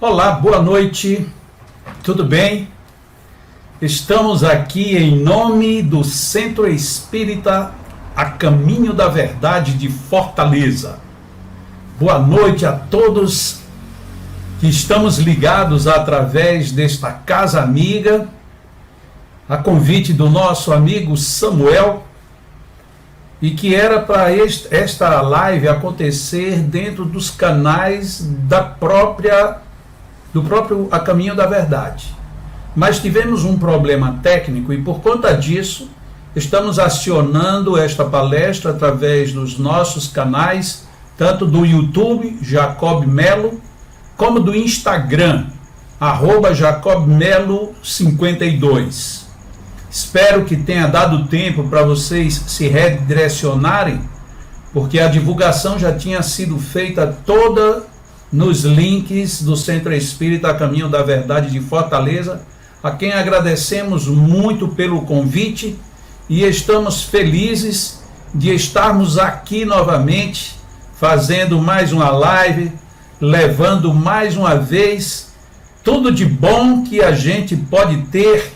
Olá, boa noite, tudo bem? Estamos aqui em nome do Centro Espírita A Caminho da Verdade de Fortaleza. Boa noite a todos que estamos ligados através desta casa amiga, a convite do nosso amigo Samuel, e que era para esta live acontecer dentro dos canais do próprio A Caminho da Verdade. Mas tivemos um problema técnico e por conta disso estamos acionando esta palestra através dos nossos canais, tanto do YouTube, Jacob Melo, como do Instagram, @JacobMelo52. Espero que tenha dado tempo para vocês se redirecionarem, porque a divulgação já tinha sido feita toda nos links do Centro Espírita A Caminho da Verdade de Fortaleza, a quem agradecemos muito pelo convite e estamos felizes de estarmos aqui novamente, fazendo mais uma live, levando mais uma vez tudo de bom que a gente pode ter,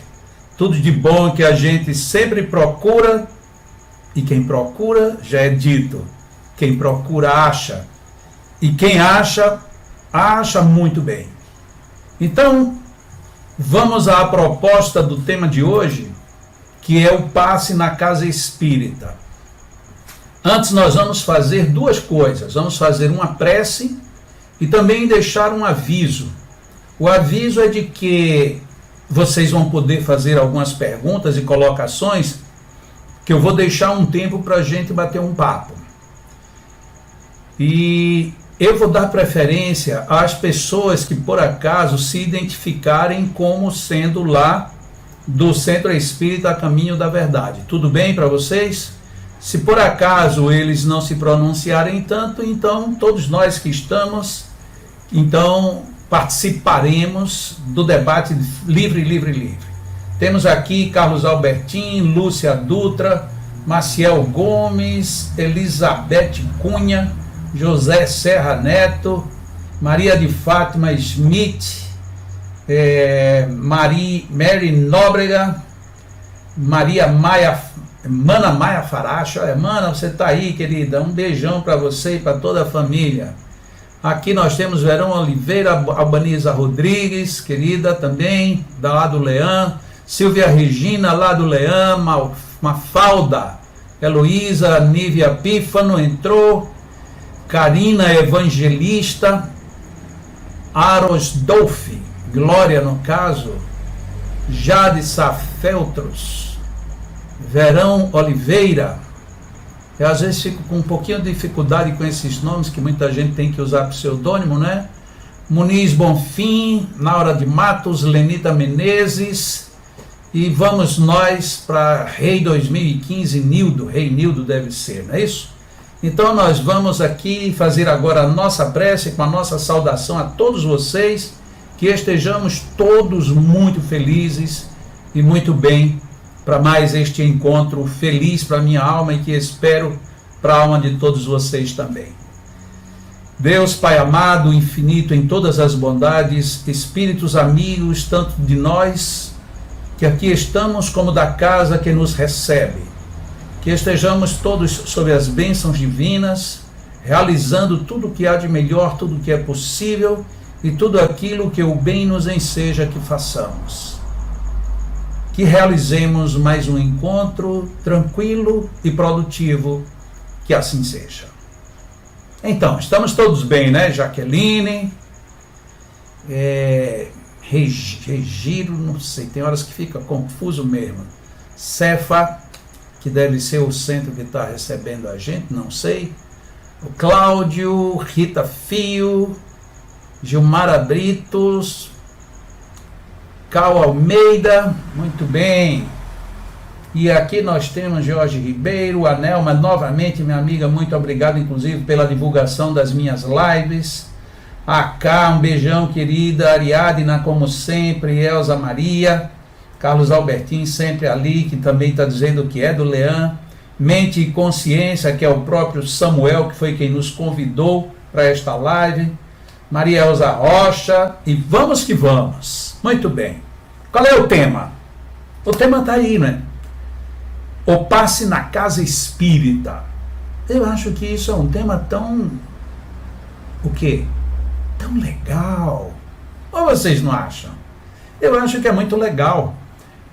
tudo de bom que a gente sempre procura, e quem procura, já é dito, quem procura acha, e quem acha, acha muito bem. Então, vamos à proposta do tema de hoje, que é o passe na casa espírita. Antes nós vamos fazer duas coisas, vamos fazer uma prece e também deixar um aviso. O aviso é de que vocês vão poder fazer algumas perguntas e colocações, que eu vou deixar um tempo para a gente bater um papo. E eu vou dar preferência às pessoas que por acaso se identificarem como sendo lá do Centro Espírita A Caminho da Verdade. Tudo bem para vocês? Se por acaso eles não se pronunciarem tanto, então todos nós que estamos, então participaremos do debate livre. Temos aqui Carlos Albertin, Lúcia Dutra, Maciel Gomes, Elizabeth Cunha, José Serra Neto, Maria de Fátima Smith, Mary Nóbrega, Mana Maia Faracho. Mana, você está aí, querida, um beijão para você e para toda a família. Aqui nós temos Verão Oliveira, Albaniza Rodrigues, querida também, lá do Leão, Silvia Regina, lá do Leão, Mafalda, Heloísa, Nívia Pífano entrou, Karina Evangelista, Aros Dolfi, Glória no caso, Jade Safeltros, Verão Oliveira. Eu às vezes fico com um pouquinho de dificuldade com esses nomes, que muita gente tem que usar pseudônimo, né? Muniz Bonfim, Naura de Matos, Lenita Menezes, e vamos nós para Rei 2015, Nildo, Rei Nildo deve ser, não é isso? Então nós vamos aqui fazer agora a nossa prece com a nossa saudação a todos vocês, que estejamos todos muito felizes e muito bem para mais este encontro feliz para a minha alma e que espero para a alma de todos vocês também. Deus Pai amado, infinito em todas as bondades, espíritos amigos, tanto de nós que aqui estamos como da casa que nos recebe, que estejamos todos sob as bênçãos divinas, realizando tudo o que há de melhor, tudo o que é possível e tudo aquilo que o bem nos enseja que façamos. Que realizemos mais um encontro tranquilo e produtivo, que assim seja. Então, estamos todos bem, né? Jaqueline, Regiro, não sei, tem horas que fica confuso mesmo. Cefa, que deve ser o centro que está recebendo a gente, não sei. O Cláudio, Rita Fio, Gilmara Britos, Cal Almeida, muito bem. E aqui nós temos Jorge Ribeiro, a Nelma, novamente minha amiga, muito obrigado, inclusive, pela divulgação das minhas lives. A Cá, um beijão, querida. Ariadna, como sempre. Elza Maria. Carlos Albertin, sempre ali, que também está dizendo que é do Leão. Mente e Consciência, que é o próprio Samuel, que foi quem nos convidou para esta live. Maria Elza Rocha, e vamos que vamos. Muito bem. Qual é o tema? O tema está aí, né? O passe na casa espírita. Eu acho que isso é um tema tão... o quê? Tão legal. Ou vocês não acham? Eu acho que é muito legal,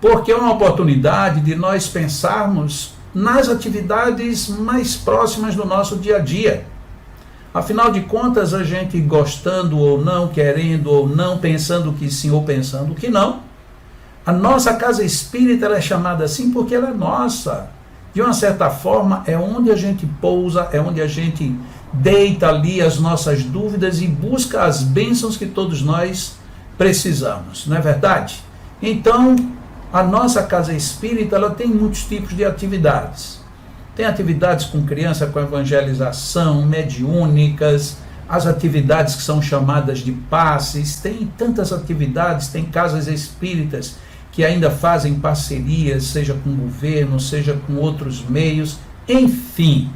porque é uma oportunidade de nós pensarmos nas atividades mais próximas do nosso dia a dia. Afinal de contas, a gente gostando ou não, querendo ou não, pensando que sim ou pensando que não, a nossa casa espírita ela é chamada assim porque ela é nossa. De uma certa forma, é onde a gente pousa, é onde a gente deita ali as nossas dúvidas e busca as bênçãos que todos nós precisamos, não é verdade? Então, a nossa casa espírita ela tem muitos tipos de atividades. Tem atividades com criança, com evangelização, mediúnicas, as atividades que são chamadas de passes, tem tantas atividades, tem casas espíritas que ainda fazem parcerias, seja com o governo, seja com outros meios, enfim.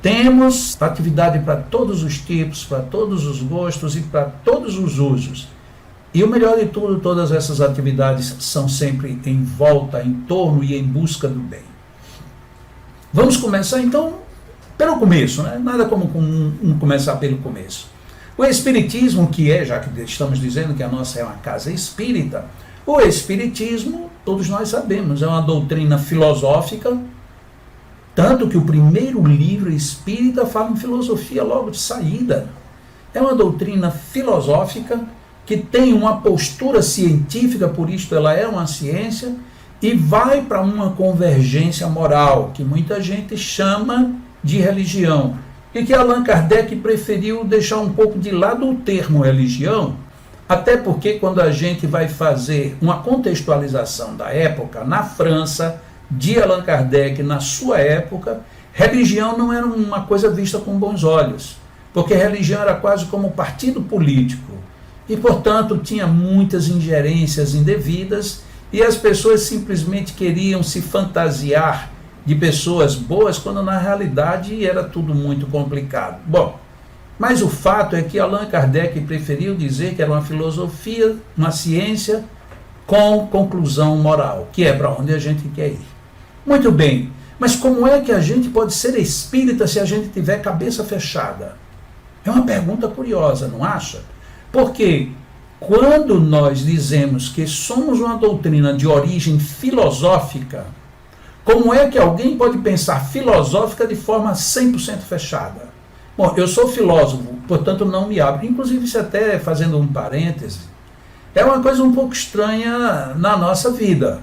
Temos atividade para todos os tipos, para todos os gostos e para todos os usos. E o melhor de tudo, todas essas atividades são sempre em volta, em torno e em busca do bem. Vamos começar então pelo começo, né? Nada como começar pelo começo. O Espiritismo, que é, já que estamos dizendo que a nossa é uma casa espírita, o Espiritismo, todos nós sabemos, é uma doutrina filosófica, tanto que o primeiro livro espírita fala em filosofia logo de saída. É uma doutrina filosófica que tem uma postura científica, por isso ela é uma ciência, e vai para uma convergência moral, que muita gente chama de religião, e que Allan Kardec preferiu deixar um pouco de lado o termo religião, até porque quando a gente vai fazer uma contextualização da época, na França, de Allan Kardec, na sua época, religião não era uma coisa vista com bons olhos, porque religião era quase como partido político, e portanto tinha muitas ingerências indevidas, e as pessoas simplesmente queriam se fantasiar de pessoas boas, quando na realidade era tudo muito complicado. Bom, mas o fato é que Allan Kardec preferiu dizer que era uma filosofia, uma ciência com conclusão moral, que é para onde a gente quer ir. Muito bem, mas como é que a gente pode ser espírita se a gente tiver cabeça fechada? É uma pergunta curiosa, não acha? Porque quando nós dizemos que somos uma doutrina de origem filosófica, como é que alguém pode pensar filosófica de forma 100% fechada? Bom, eu sou filósofo, portanto não me abro. Inclusive, isso até fazendo um parêntese, é uma coisa um pouco estranha na nossa vida,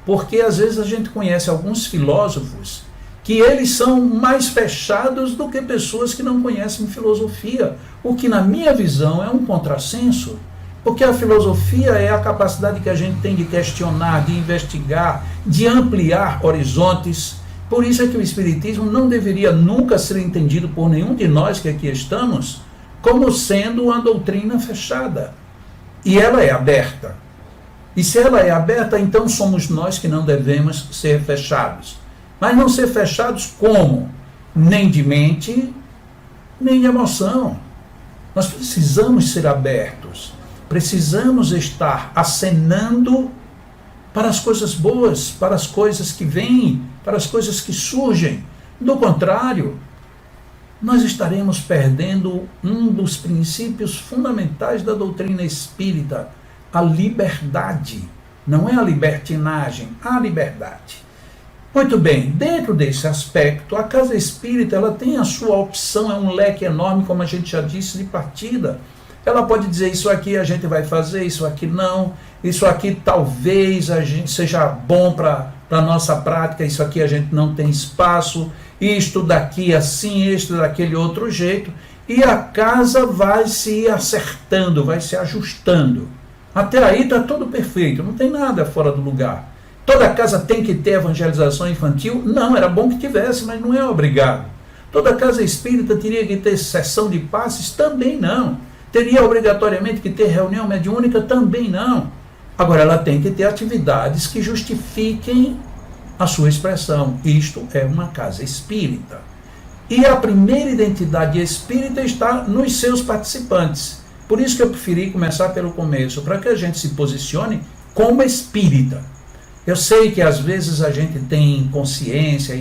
porque às vezes a gente conhece alguns filósofos que eles são mais fechados do que pessoas que não conhecem filosofia, o que na minha visão é um contrassenso, porque a filosofia é a capacidade que a gente tem de questionar, de investigar, de ampliar horizontes. Por isso é que o Espiritismo não deveria nunca ser entendido por nenhum de nós que aqui estamos como sendo uma doutrina fechada. E ela é aberta. E se ela é aberta, então somos nós que não devemos ser fechados. Mas não ser fechados como? Nem de mente, nem de emoção. Nós precisamos ser abertos. Precisamos estar acenando para as coisas boas, para as coisas que vêm, para as coisas que surgem. Do contrário, nós estaremos perdendo um dos princípios fundamentais da doutrina espírita, a liberdade. Não é a libertinagem, a liberdade. Muito bem, dentro desse aspecto, a casa espírita ela tem a sua opção, é um leque enorme, como a gente já disse, de partida. Ela pode dizer, isso aqui a gente vai fazer, isso aqui não, isso aqui talvez a gente seja bom para a nossa prática, isso aqui a gente não tem espaço, isto daqui assim, isto daquele outro jeito, e a casa vai se acertando, vai se ajustando. Até aí está tudo perfeito, não tem nada fora do lugar. Toda casa tem que ter evangelização infantil? Não, era bom que tivesse, mas não é obrigado. Toda casa espírita teria que ter sessão de passes? Também não. Teria obrigatoriamente que ter reunião mediúnica? Também não. Agora, ela tem que ter atividades que justifiquem a sua expressão. Isto é uma casa espírita. E a primeira identidade espírita está nos seus participantes. Por isso que eu preferi começar pelo começo, para que a gente se posicione como espírita. Eu sei que às vezes a gente tem consciência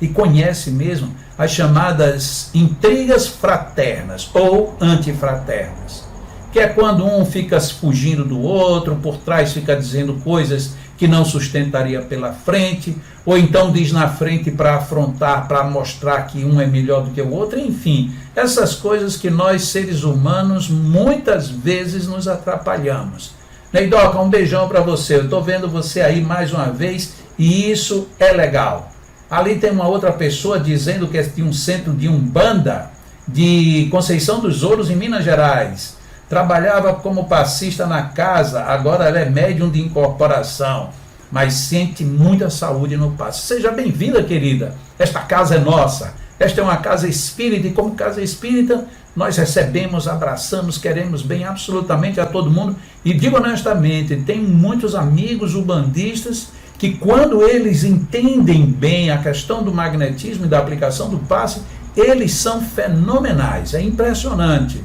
e conhece mesmo as chamadas intrigas fraternas ou antifraternas, que é quando um fica fugindo do outro, por trás fica dizendo coisas que não sustentaria pela frente, ou então diz na frente para afrontar, para mostrar que um é melhor do que o outro, enfim, essas coisas que nós seres humanos muitas vezes nos atrapalhamos. Neidoca, um beijão para você, eu estou vendo você aí mais uma vez e isso é legal. Ali tem uma outra pessoa dizendo que é de um centro de Umbanda, de Conceição dos Ouros, em Minas Gerais. Trabalhava como passista na casa, agora ela é médium de incorporação, mas sente muita saúde no passe. Seja bem-vinda, querida. Esta casa é nossa. Esta é uma casa espírita e como casa espírita, nós recebemos, abraçamos, queremos bem absolutamente a todo mundo. E digo honestamente, tem muitos amigos umbandistas que quando eles entendem bem a questão do magnetismo e da aplicação do passe, eles são fenomenais, é impressionante.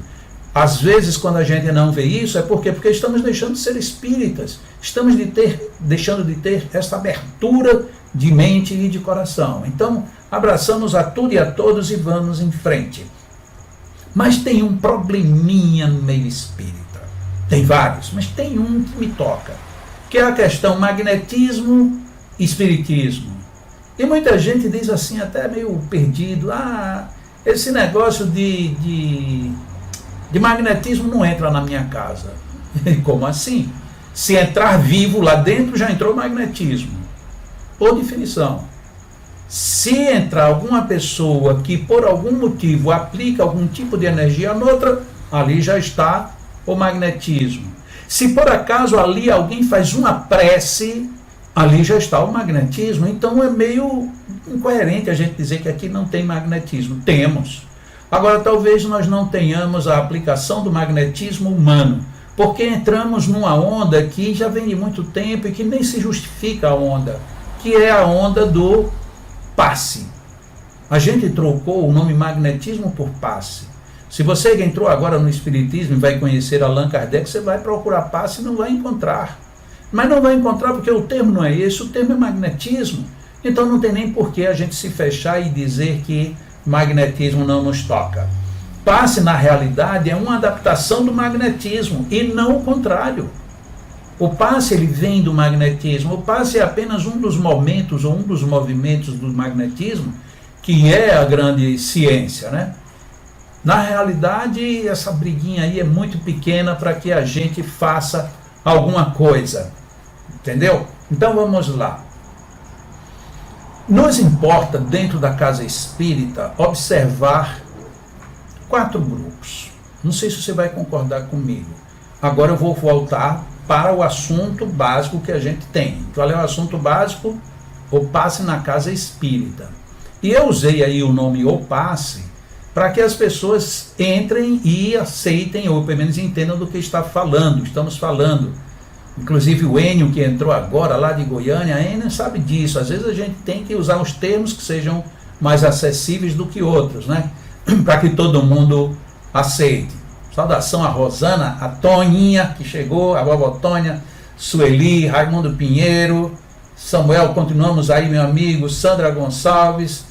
Às vezes, quando a gente não vê isso, é porque estamos deixando de ser espíritas, estamos deixando de ter essa abertura de mente e de coração. Então, abraçamos a tudo e a todos e vamos em frente. Mas tem um probleminha no meio espírita. Tem vários, mas tem um que me toca, que é a questão magnetismo e espiritismo. E muita gente diz assim, até meio perdido, esse negócio de magnetismo não entra na minha casa. Como assim? Se entrar vivo lá dentro, já entrou magnetismo. Por definição. Se entrar alguma pessoa que por algum motivo aplica algum tipo de energia noutra, ali já está o magnetismo. Se por acaso ali alguém faz uma prece, ali já está o magnetismo. Então é meio incoerente a gente dizer que aqui não tem magnetismo. Temos. Agora talvez nós não tenhamos a aplicação do magnetismo humano, porque entramos numa onda que já vem de muito tempo e que nem se justifica a onda, que é a onda do passe. A gente trocou o nome magnetismo por passe. Se você entrou agora no Espiritismo e vai conhecer Allan Kardec, você vai procurar passe e não vai encontrar. Mas não vai encontrar porque o termo não é esse, o termo é magnetismo. Então não tem nem por que a gente se fechar e dizer que magnetismo não nos toca. Passe, na realidade, é uma adaptação do magnetismo e não o contrário. O passe ele vem do magnetismo. O passe é apenas um dos momentos ou um dos movimentos do magnetismo, que é a grande ciência, né? Na realidade, essa briguinha aí é muito pequena para que a gente faça alguma coisa. Entendeu? Então vamos lá. Nos importa, dentro da casa espírita, observar 4 grupos. Não sei se você vai concordar comigo. Agora eu vou voltar para o assunto básico que a gente tem. Qual é o assunto básico? O passe na casa espírita. E eu usei aí o nome o passe para que as pessoas entrem e aceitem, ou pelo menos entendam do que estamos falando. Inclusive o Enio, que entrou agora lá de Goiânia, a Enio sabe disso. Às vezes a gente tem que usar uns termos que sejam mais acessíveis do que outros, né? Para que todo mundo aceite. Saudação a Rosana, a Toninha, que chegou, a vovó Tônia, Sueli, Raimundo Pinheiro, Samuel, continuamos aí, meu amigo, Sandra Gonçalves,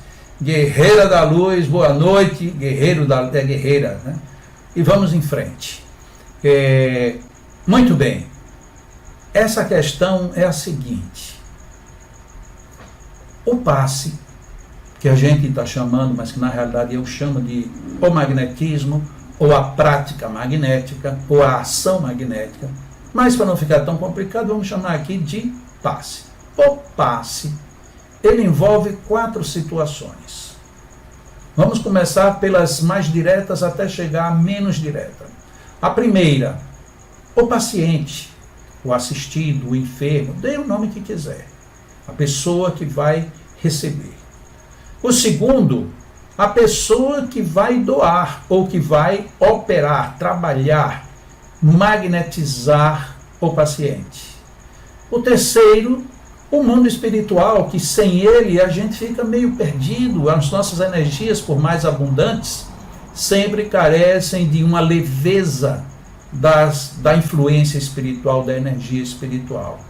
Guerreira da Luz, boa noite, guerreira, né? E vamos em frente. Muito bem. Essa questão é a seguinte: o passe, que a gente está chamando, mas que na realidade eu chamo de o magnetismo, ou a prática magnética, ou a ação magnética, mas para não ficar tão complicado, vamos chamar aqui de passe. O passe, ele envolve 4 situações. Vamos começar pelas mais diretas até chegar à menos direta. A primeira, o paciente, o assistido, o enfermo, dê o nome que quiser, a pessoa que vai receber. O segundo, a pessoa que vai doar, ou que vai operar, trabalhar, magnetizar o paciente. O terceiro, O mundo espiritual, que sem ele a gente fica meio perdido, as nossas energias, por mais abundantes, sempre carecem de uma leveza da influência espiritual, da energia espiritual.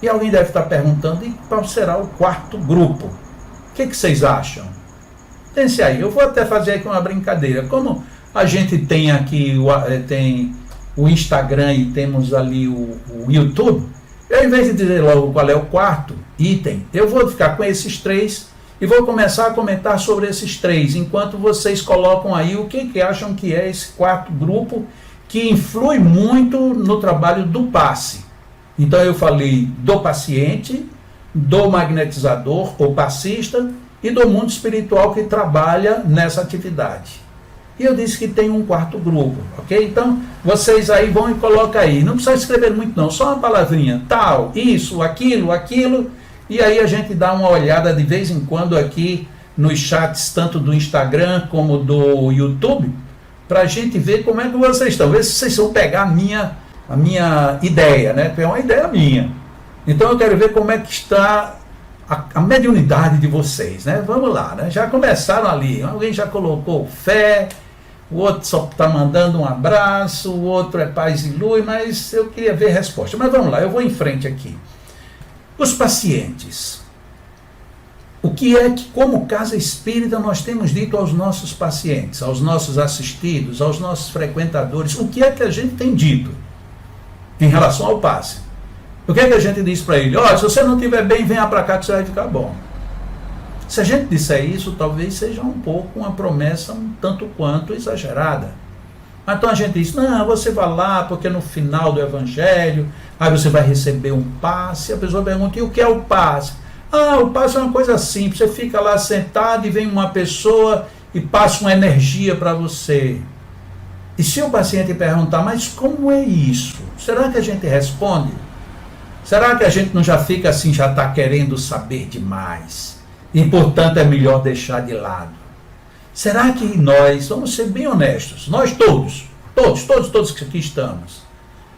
E alguém deve estar perguntando, e qual será o quarto grupo? O que vocês acham? Pense aí, eu vou até fazer aqui uma brincadeira. Como a gente tem aqui tem o Instagram e temos ali o YouTube, eu, em vez de dizer logo qual é o quarto item, eu vou ficar com esses 3 e vou começar a comentar sobre esses 3, enquanto vocês colocam aí o que acham que é esse quarto grupo que influi muito no trabalho do passe. Então eu falei do paciente, do magnetizador ou passista e do mundo espiritual que trabalha nessa atividade. E eu disse que tem um quarto grupo, ok? Então, vocês aí vão e colocam aí. Não precisa escrever muito não, só uma palavrinha. Tal, isso, aquilo. E aí a gente dá uma olhada de vez em quando aqui nos chats, tanto do Instagram como do YouTube, para a gente ver como é que vocês estão. Ver se vocês vão pegar a minha ideia, né? Que é uma ideia minha. Então eu quero ver como é que está a mediunidade de vocês, né? Vamos lá, né? Já começaram ali. Alguém já colocou fé, o outro só está mandando um abraço, o outro é paz e luz, mas eu queria ver a resposta. Mas vamos lá, eu vou em frente aqui. Os pacientes. O que é que, como casa espírita, nós temos dito aos nossos pacientes, aos nossos assistidos, aos nossos frequentadores? O que é que a gente tem dito em relação ao passe? O que é que a gente diz para ele? Olha, se você não estiver bem, venha para cá que você vai ficar bom. Se a gente disser isso, talvez seja um pouco uma promessa um tanto quanto exagerada. Então a gente diz, não, você vai lá, porque no final do evangelho, aí você vai receber um passe. A pessoa pergunta, e o que é o passe? Ah, o passe é uma coisa simples, você fica lá sentado e vem uma pessoa e passa uma energia para você. E se o paciente perguntar, mas como é isso? Será que a gente responde? Será que a gente não já fica assim, já está querendo saber demais? E, portanto, é melhor deixar de lado. Será que nós, vamos ser bem honestos, nós todos que aqui estamos,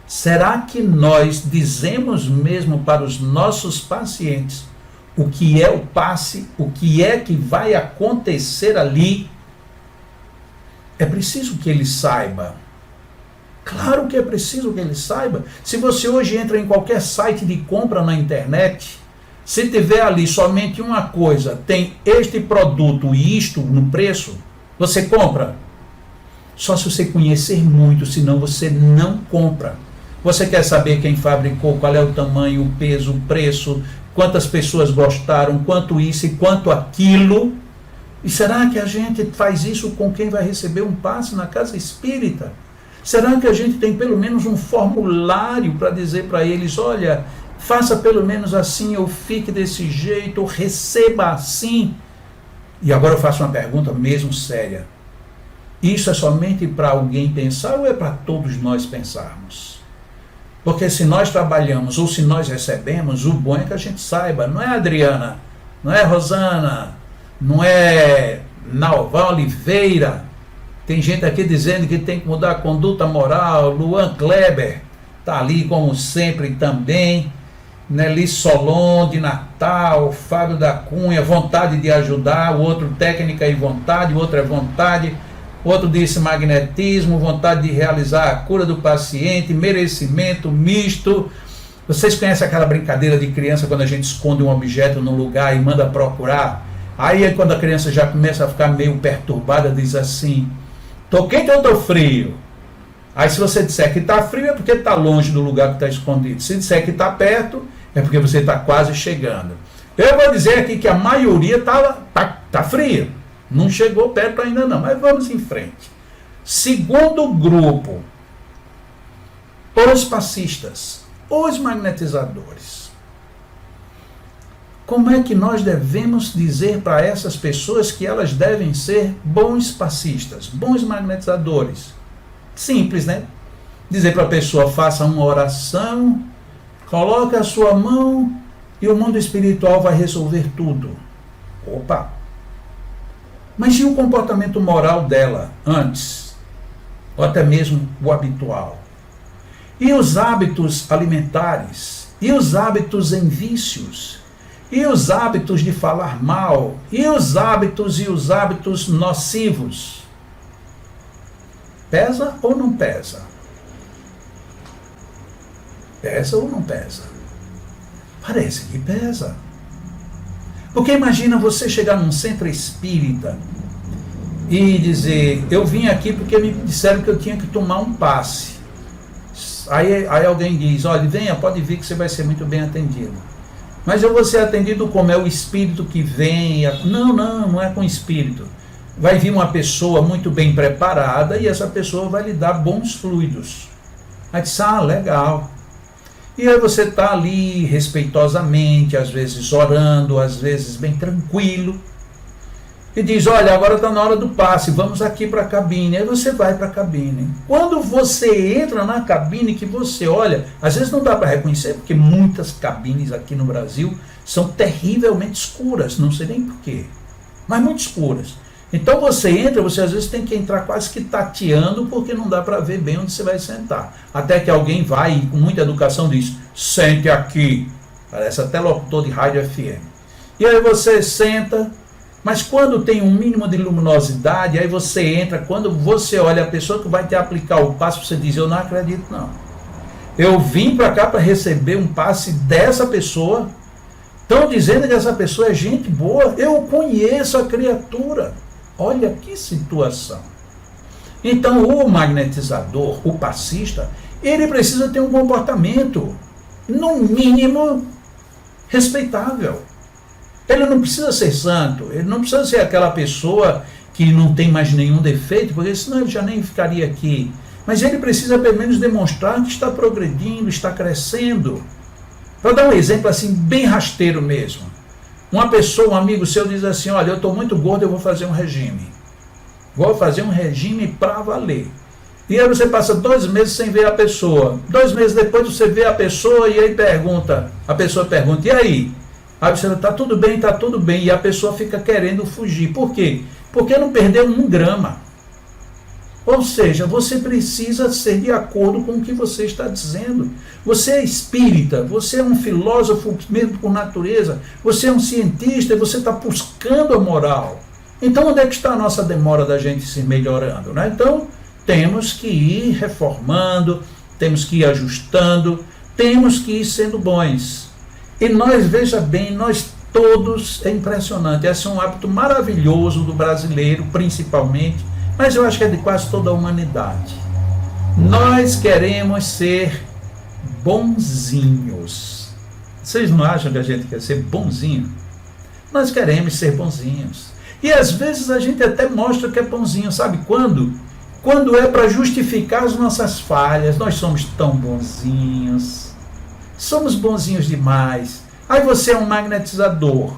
será que nós dizemos mesmo para os nossos pacientes o que é o passe, o que é que vai acontecer ali? É preciso que ele saiba. Claro que é preciso que ele saiba. Se você hoje entra em qualquer site de compra na internet, se tiver ali somente uma coisa, tem este produto e isto no preço, você compra. Só se você conhecer muito, senão você não compra. Você quer saber quem fabricou, qual é o tamanho, o peso, o preço, quantas pessoas gostaram, quanto isso e quanto aquilo? E será que a gente faz isso com quem vai receber um passe na casa espírita? Será que a gente tem pelo menos um formulário para dizer para eles, olha, faça pelo menos assim, ou fique desse jeito, ou receba assim? E agora eu faço uma pergunta mesmo séria. Isso é somente para alguém pensar ou é para todos nós pensarmos? Porque se nós trabalhamos ou se nós recebemos, o bom é que a gente saiba. Não é Adriana, não é Rosana, não é Nalva Oliveira. Tem gente aqui dizendo que tem que mudar a conduta moral. Luan Kleber está ali como sempre também. Nelly Solon de Natal, Fábio da Cunha, vontade de ajudar, o outro técnica e vontade, o outro é vontade, o outro disse magnetismo, vontade de realizar a cura do paciente, merecimento, misto. Vocês conhecem aquela brincadeira de criança quando a gente esconde um objeto num lugar e manda procurar? Aí quando a criança já começa a ficar meio perturbada, diz assim, tô quente ou tô frio? Aí se você disser que está frio é porque está longe do lugar que está escondido. Se disser que está perto, é porque você está quase chegando. Eu vou dizer aqui que a maioria tá fria. Não chegou perto ainda não, mas vamos em frente. Segundo grupo, os passistas, os magnetizadores. Como é que nós devemos dizer para essas pessoas que elas devem ser bons passistas, bons magnetizadores? Simples, né? Dizer para a pessoa, faça uma oração, coloque a sua mão e o mundo espiritual vai resolver tudo. Opa! Mas e o comportamento moral dela antes? Ou até mesmo o habitual? E os hábitos alimentares? E os hábitos em vícios? E os hábitos de falar mal? E os hábitos nocivos? Pesa ou não pesa? Pesa ou não pesa? Parece que pesa. Porque imagina você chegar num centro espírita e dizer, eu vim aqui porque me disseram que eu tinha que tomar um passe. Aí alguém diz, olha, venha, pode vir que você vai ser muito bem atendido. Mas eu vou ser atendido como? É o espírito que vem? Não é com espírito. Vai vir uma pessoa muito bem preparada e essa pessoa vai lhe dar bons fluidos. Aí diz, legal. E aí você está ali respeitosamente, às vezes orando, às vezes bem tranquilo. E diz, olha, agora está na hora do passe, vamos aqui para a cabine. Aí você vai para a cabine. Quando você entra na cabine, que você olha, às vezes não dá para reconhecer, porque muitas cabines aqui no Brasil são terrivelmente escuras, não sei nem porquê, mas muito escuras. Então você entra, você às vezes tem que entrar quase que tateando, porque não dá para ver bem onde você vai sentar. Até que alguém vai e com muita educação diz, sente aqui. Parece até locutor de rádio FM. E aí você senta. Mas quando tem um mínimo de luminosidade, aí você entra, quando você olha a pessoa que vai te aplicar o passe, você diz, eu não acredito não. Eu vim para cá para receber um passe dessa pessoa, estão dizendo que essa pessoa é gente boa, eu conheço a criatura. Olha que situação. Então o magnetizador, o passista, ele precisa ter um comportamento, no mínimo, respeitável. Ele não precisa ser santo, ele não precisa ser aquela pessoa que não tem mais nenhum defeito, porque senão ele já nem ficaria aqui. Mas ele precisa pelo menos demonstrar que está progredindo, está crescendo. Para dar um exemplo assim, bem rasteiro mesmo. Uma pessoa, um amigo seu diz assim, olha, eu estou muito gordo, eu vou fazer um regime. Vou fazer um regime para valer. E aí você passa 2 meses sem ver a pessoa. 2 meses depois você vê a pessoa e aí a pessoa pergunta, e aí? Aí você está tudo bem, e a pessoa fica querendo fugir. Por quê? Porque não perdeu 1 grama. Ou seja, você precisa ser de acordo com o que você está dizendo. Você é espírita, você é um filósofo mesmo por natureza, você é um cientista e você está buscando a moral. Então onde é que está a nossa demora da gente se melhorando, né? Então temos que ir reformando, temos que ir ajustando, temos que ir sendo bons. E nós, veja bem, nós todos, é impressionante, esse é um hábito maravilhoso do brasileiro, principalmente, mas eu acho que é de quase toda a humanidade. Nós queremos ser bonzinhos. Vocês não acham que a gente quer ser bonzinho? Nós queremos ser bonzinhos. E às vezes a gente até mostra que é bonzinho, sabe quando? Quando é para justificar as nossas falhas. Nós somos tão bonzinhos. Somos bonzinhos demais. Aí você é um magnetizador.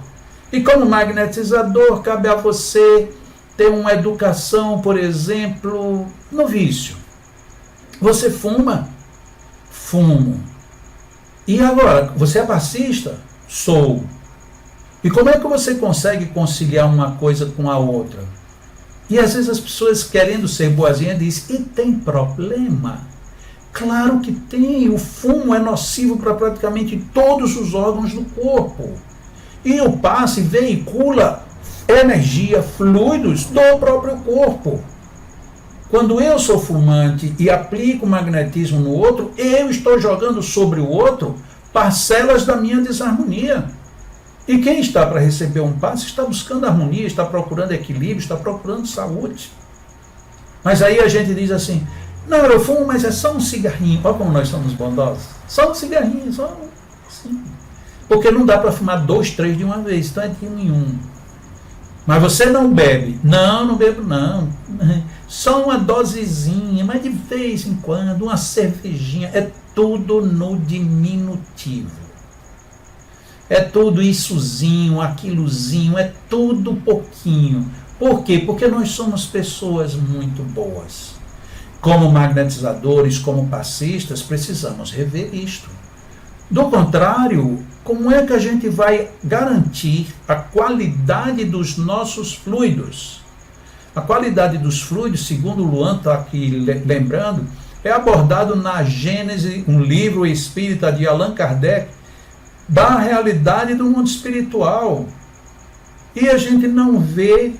E como magnetizador, cabe a você ter uma educação, por exemplo, no vício. Você fuma? Fumo. E agora, você é passista? Sou. E como é que você consegue conciliar uma coisa com a outra? E às vezes as pessoas querendo ser boazinha dizem, e tem problema? Claro que tem, o fumo é nocivo para praticamente todos os órgãos do corpo. E o passe veicula energia, fluidos do próprio corpo. Quando eu sou fumante e aplico magnetismo no outro, eu estou jogando sobre o outro parcelas da minha desarmonia. E quem está para receber um passe está buscando harmonia, está procurando equilíbrio, está procurando saúde. Mas aí a gente diz assim, não, eu fumo, mas é só um cigarrinho. Olha como nós somos bondosos. Só um cigarrinho, só assim. Porque não dá para fumar 2, 3 de uma vez, então é de 1 em 1. Mas você não bebe? Não, não bebo não. Só uma dosezinha, mas de vez em quando, uma cervejinha. É tudo no diminutivo. É tudo issozinho, aquilozinho, é tudo pouquinho. Por quê? Porque nós somos pessoas muito boas. Como magnetizadores, como passistas, precisamos rever isto. Do contrário, como é que a gente vai garantir a qualidade dos nossos fluidos? A qualidade dos fluidos, segundo o Luan está aqui lembrando, é abordado na Gênese, um livro espírita de Allan Kardec, da realidade do mundo espiritual. E a gente não vê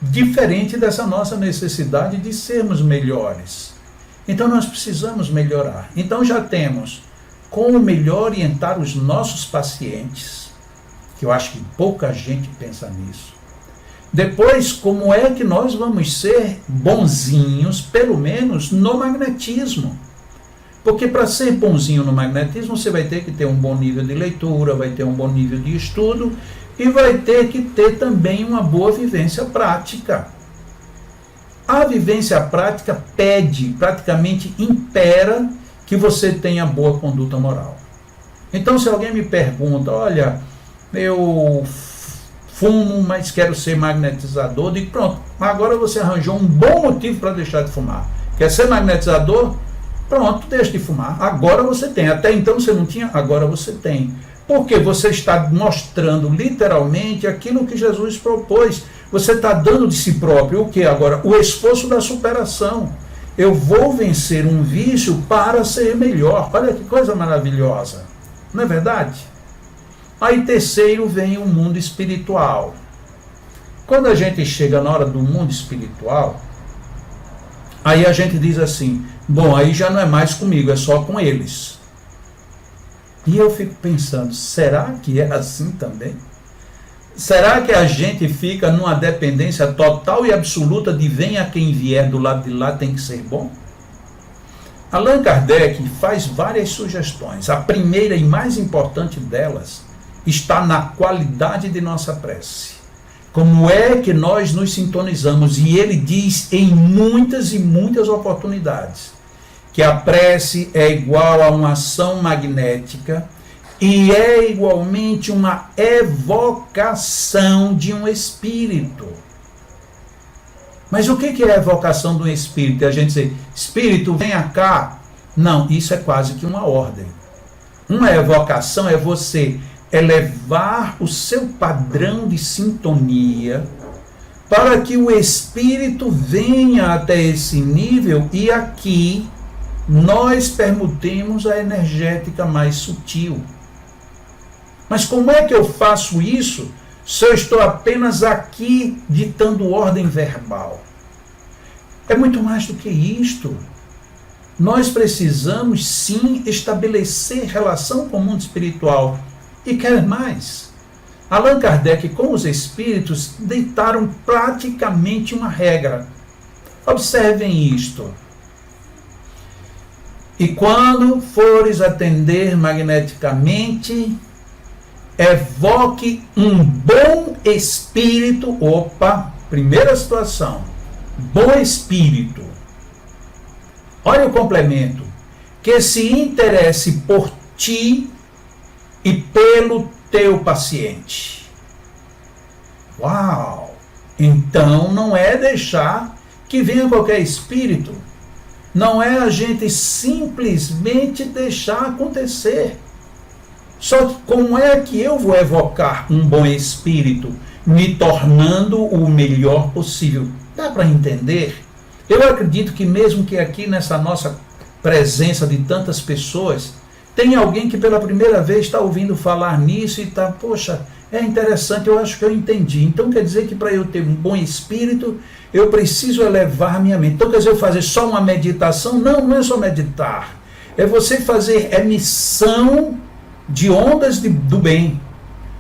diferente dessa nossa necessidade de sermos melhores. Então nós precisamos melhorar. Então já temos como melhor orientar os nossos pacientes, que eu acho que pouca gente pensa nisso. Depois, como é que nós vamos ser bonzinhos, pelo menos no magnetismo? Porque para ser bonzinho no magnetismo, você vai ter que ter um bom nível de leitura, vai ter um bom nível de estudo e vai ter que ter também uma boa vivência prática. A vivência prática pede, praticamente impera, que você tenha boa conduta moral. Então, se alguém me pergunta, olha, eu fumo, mas quero ser magnetizador, digo, pronto, agora você arranjou um bom motivo para deixar de fumar. Quer ser magnetizador? Pronto, deixa de fumar. Agora você tem. Até então você não tinha, agora você tem. Porque você está mostrando literalmente aquilo que Jesus propôs. Você está dando de si próprio o que agora? O esforço da superação. Eu vou vencer um vício para ser melhor. Olha que coisa maravilhosa. Não é verdade? Aí terceiro vem o mundo espiritual. Quando a gente chega na hora do mundo espiritual, aí a gente diz assim, bom, aí já não é mais comigo, é só com eles. E eu fico pensando, será que é assim também? Será que a gente fica numa dependência total e absoluta de venha quem vier do lado de lá tem que ser bom? Allan Kardec faz várias sugestões. A primeira e mais importante delas está na qualidade de nossa prece. Como é que nós nos sintonizamos? E ele diz em muitas e muitas oportunidades que a prece é igual a uma ação magnética e é igualmente uma evocação de um espírito. Mas o que é a evocação de um espírito? É a gente dizer, espírito, venha cá. Não, isso é quase que uma ordem. Uma evocação é você elevar o seu padrão de sintonia para que o espírito venha até esse nível e aqui nós permutemos a energética mais sutil. Mas como é que eu faço isso se eu estou apenas aqui ditando ordem verbal? É muito mais do que isto. Nós precisamos sim estabelecer relação com o mundo espiritual. E quer mais. Allan Kardec com os espíritos deitaram praticamente uma regra. Observem isto. E quando fores atender magneticamente, evoque um bom espírito. Opa, primeira situação. Bom espírito. Olha o complemento. Que se interesse por ti e pelo teu paciente. Uau! Então não é deixar que venha qualquer espírito. Não é a gente simplesmente deixar acontecer. Só que como é que eu vou evocar um bom espírito me tornando o melhor possível? Dá para entender? Eu acredito que mesmo que aqui nessa nossa presença de tantas pessoas, tem alguém que pela primeira vez está ouvindo falar nisso e está, poxa, é interessante, eu acho que eu entendi. Então quer dizer que para eu ter um bom espírito, eu preciso elevar minha mente. Então quer dizer, eu fazer só uma meditação? Não, não é só meditar. É você fazer emissão de ondas do bem.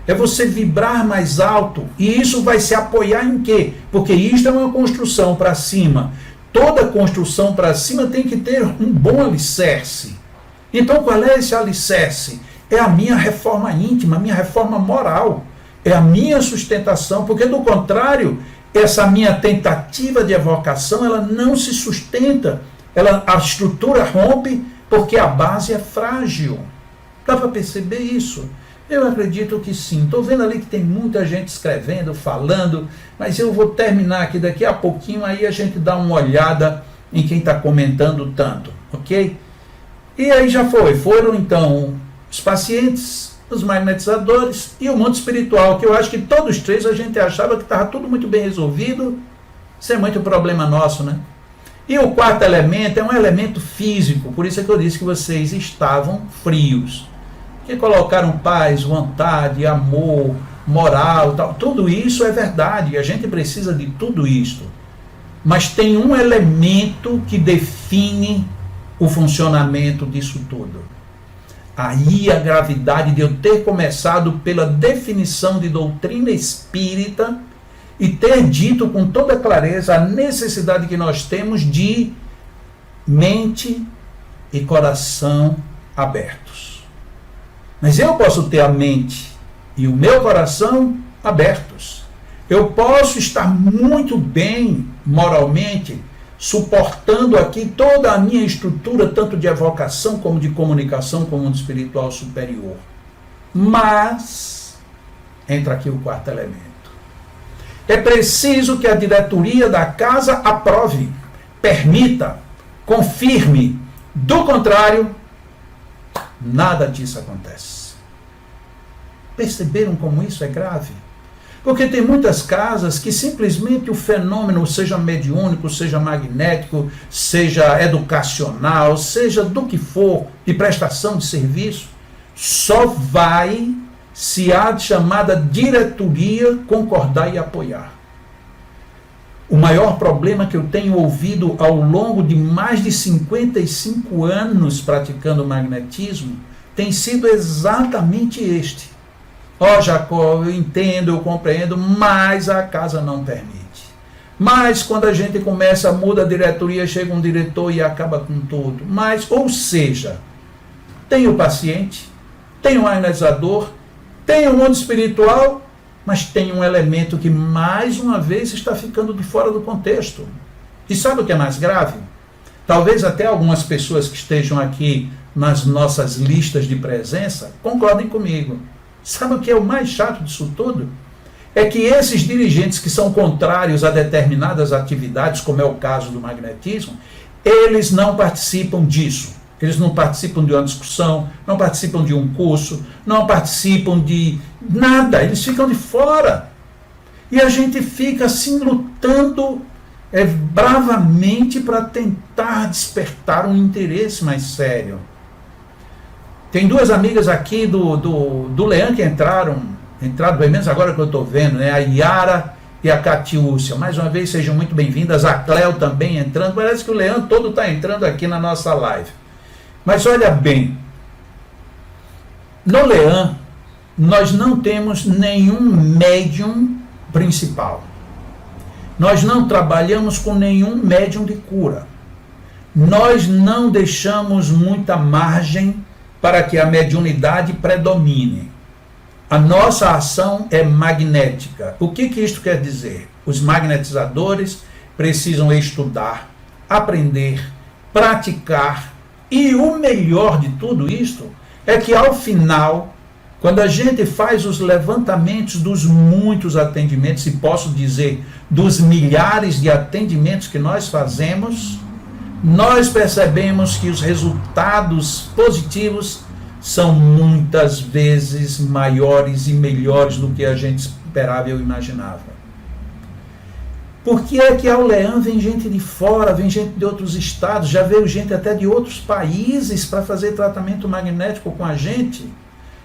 É você vibrar mais alto. E isso vai se apoiar em quê? Porque isto é uma construção para cima. Toda construção para cima tem que ter um bom alicerce. Então, qual é esse alicerce? É a minha reforma íntima, a minha reforma moral. É a minha sustentação, porque, do contrário, essa minha tentativa de evocação, ela não se sustenta. A estrutura rompe porque a base é frágil. Dá para perceber isso? Eu acredito que sim. Estou vendo ali que tem muita gente escrevendo, falando, mas eu vou terminar aqui daqui a pouquinho, aí a gente dá uma olhada em quem está comentando tanto, ok? E aí já foram então os pacientes, os magnetizadores e o mundo espiritual, que eu acho que todos três a gente achava que estava tudo muito bem resolvido, sem muito problema nosso, né? E o quarto elemento é um elemento físico, por isso é que eu disse que vocês estavam frios. que colocaram paz, vontade, amor, moral, tal. Tudo isso é verdade, a gente precisa de tudo isso. Mas tem um elemento que define o funcionamento disso tudo. Aí a gravidade de eu ter começado pela definição de doutrina espírita e ter dito com toda clareza a necessidade que nós temos de mente e coração abertos. Mas eu posso ter a mente e o meu coração abertos. Eu posso estar muito bem moralmente, suportando aqui toda a minha estrutura, tanto de evocação, como de comunicação com o mundo espiritual superior. Mas, entra aqui o quarto elemento. É preciso que a diretoria da casa aprove, permita, confirme. Do contrário, nada disso acontece. Perceberam como isso é grave? Porque tem muitas casas que simplesmente o fenômeno, seja mediúnico, seja magnético, seja educacional, seja do que for, de prestação de serviço, só vai se a chamada diretoria concordar e apoiar. O maior problema que eu tenho ouvido ao longo de mais de 55 anos praticando magnetismo tem sido exatamente este. Ó, Jacó, eu entendo, eu compreendo, mas a casa não permite. Mas quando a gente começa, muda a diretoria, chega um diretor e acaba com tudo. Mas, ou seja, tem o paciente, tem o magnetizador, tem o mundo espiritual, mas tem um elemento que mais uma vez está ficando de fora do contexto. E sabe o que é mais grave? Talvez até algumas pessoas que estejam aqui nas nossas listas de presença concordem comigo. Sabe o que é o mais chato disso tudo? É que esses dirigentes que são contrários a determinadas atividades, como é o caso do magnetismo, eles não participam disso. Eles não participam de uma discussão, não participam de um curso, não participam de nada, eles ficam de fora. E a gente fica assim lutando bravamente para tentar despertar um interesse mais sério. Tem duas amigas aqui do Leão que entraram bem menos agora que eu estou vendo, né? A Yara e a Catiúcia. Mais uma vez, sejam muito bem-vindas. A Cléo também entrando. Parece que o Leão todo está entrando aqui na nossa live. Mas olha bem, no Leão, nós não temos nenhum médium principal. Nós não trabalhamos com nenhum médium de cura. Nós não deixamos muita margem para que a mediunidade predomine. A nossa ação é magnética. O que isto quer dizer? Os magnetizadores precisam estudar, aprender, praticar, e o melhor de tudo isto é que ao final, quando a gente faz os levantamentos dos muitos atendimentos, e posso dizer dos milhares de atendimentos que nós fazemos, nós percebemos que os resultados positivos são muitas vezes maiores e melhores do que a gente esperava ou imaginava. Por que é que ao Leão vem gente de fora, vem gente de outros estados, já veio gente até de outros países para fazer tratamento magnético com a gente,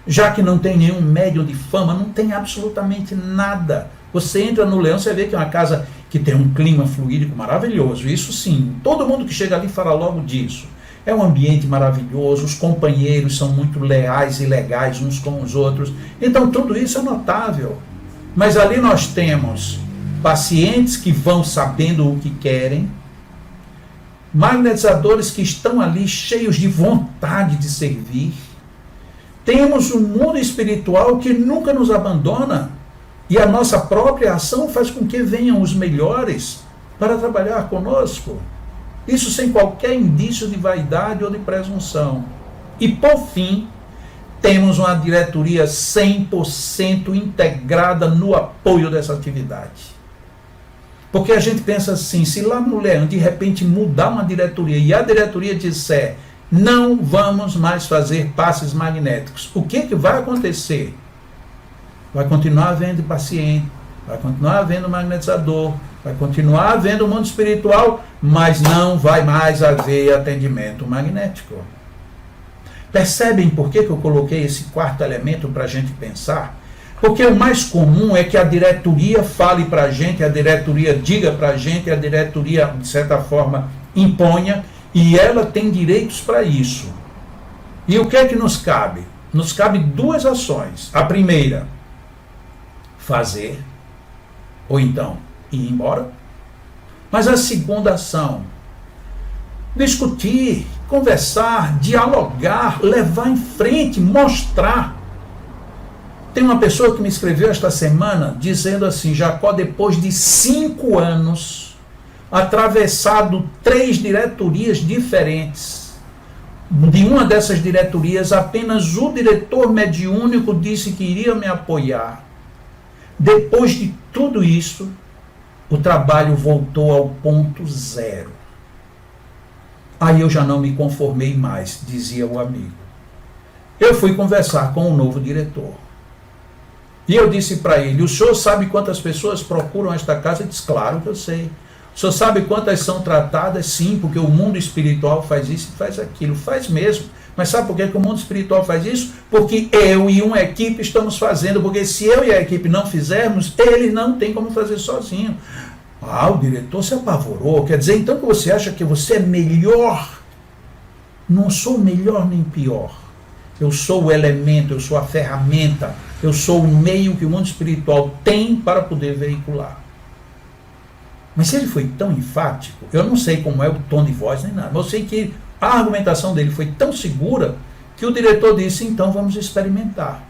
já que não tem nenhum médium de fama, não tem absolutamente nada. Você entra no Leão, você vê que é uma casa que tem um clima fluídico maravilhoso, isso sim, todo mundo que chega ali fala logo disso. É um ambiente maravilhoso, os companheiros são muito leais e legais uns com os outros, então tudo isso é notável. Mas ali nós temos pacientes que vão sabendo o que querem, magnetizadores que estão ali cheios de vontade de servir, temos um mundo espiritual que nunca nos abandona, e a nossa própria ação faz com que venham os melhores para trabalhar conosco. Isso sem qualquer indício de vaidade ou de presunção. E por fim, temos uma diretoria 100% integrada no apoio dessa atividade. Porque a gente pensa assim, se lá no Leão de repente mudar uma diretoria e a diretoria disser, não vamos mais fazer passes magnéticos, o que vai acontecer? Vai continuar havendo paciente, vai continuar havendo magnetizador, vai continuar havendo mundo espiritual, mas não vai mais haver atendimento magnético. Percebem por que eu coloquei esse quarto elemento para a gente pensar? Porque o mais comum é que a diretoria fale para a gente, a diretoria diga para a gente, a diretoria, de certa forma, imponha, e ela tem direitos para isso. E o que é que nos cabe? Nos cabe duas ações. A primeira, fazer, ou então ir embora. Mas a segunda ação, discutir, conversar, dialogar, levar em frente, mostrar. Tem uma pessoa que me escreveu esta semana dizendo assim: Jacó, depois de 5 anos, atravessado 3 diretorias diferentes, de uma dessas diretorias apenas o diretor mediúnico disse que iria me apoiar. Depois de tudo isso, o trabalho voltou ao ponto zero. Aí eu já não me conformei mais, dizia o amigo. Eu fui conversar com o novo diretor. E eu disse para ele: o senhor sabe quantas pessoas procuram esta casa? Ele disse: claro que eu sei. O senhor sabe quantas são tratadas? Sim, porque o mundo espiritual faz isso e faz aquilo. Faz mesmo. Mas sabe por que o mundo espiritual faz isso? Porque eu e uma equipe estamos fazendo. Porque se eu e a equipe não fizermos, ele não tem como fazer sozinho. Ah, o diretor se apavorou. Quer dizer, então, que você acha que você é melhor? Não sou melhor nem pior. Eu sou o elemento, eu sou a ferramenta, eu sou o meio que o mundo espiritual tem para poder veicular. Mas se ele foi tão enfático, eu não sei como é o tom de voz nem nada, mas eu sei que a argumentação dele foi tão segura que o diretor disse: então vamos experimentar.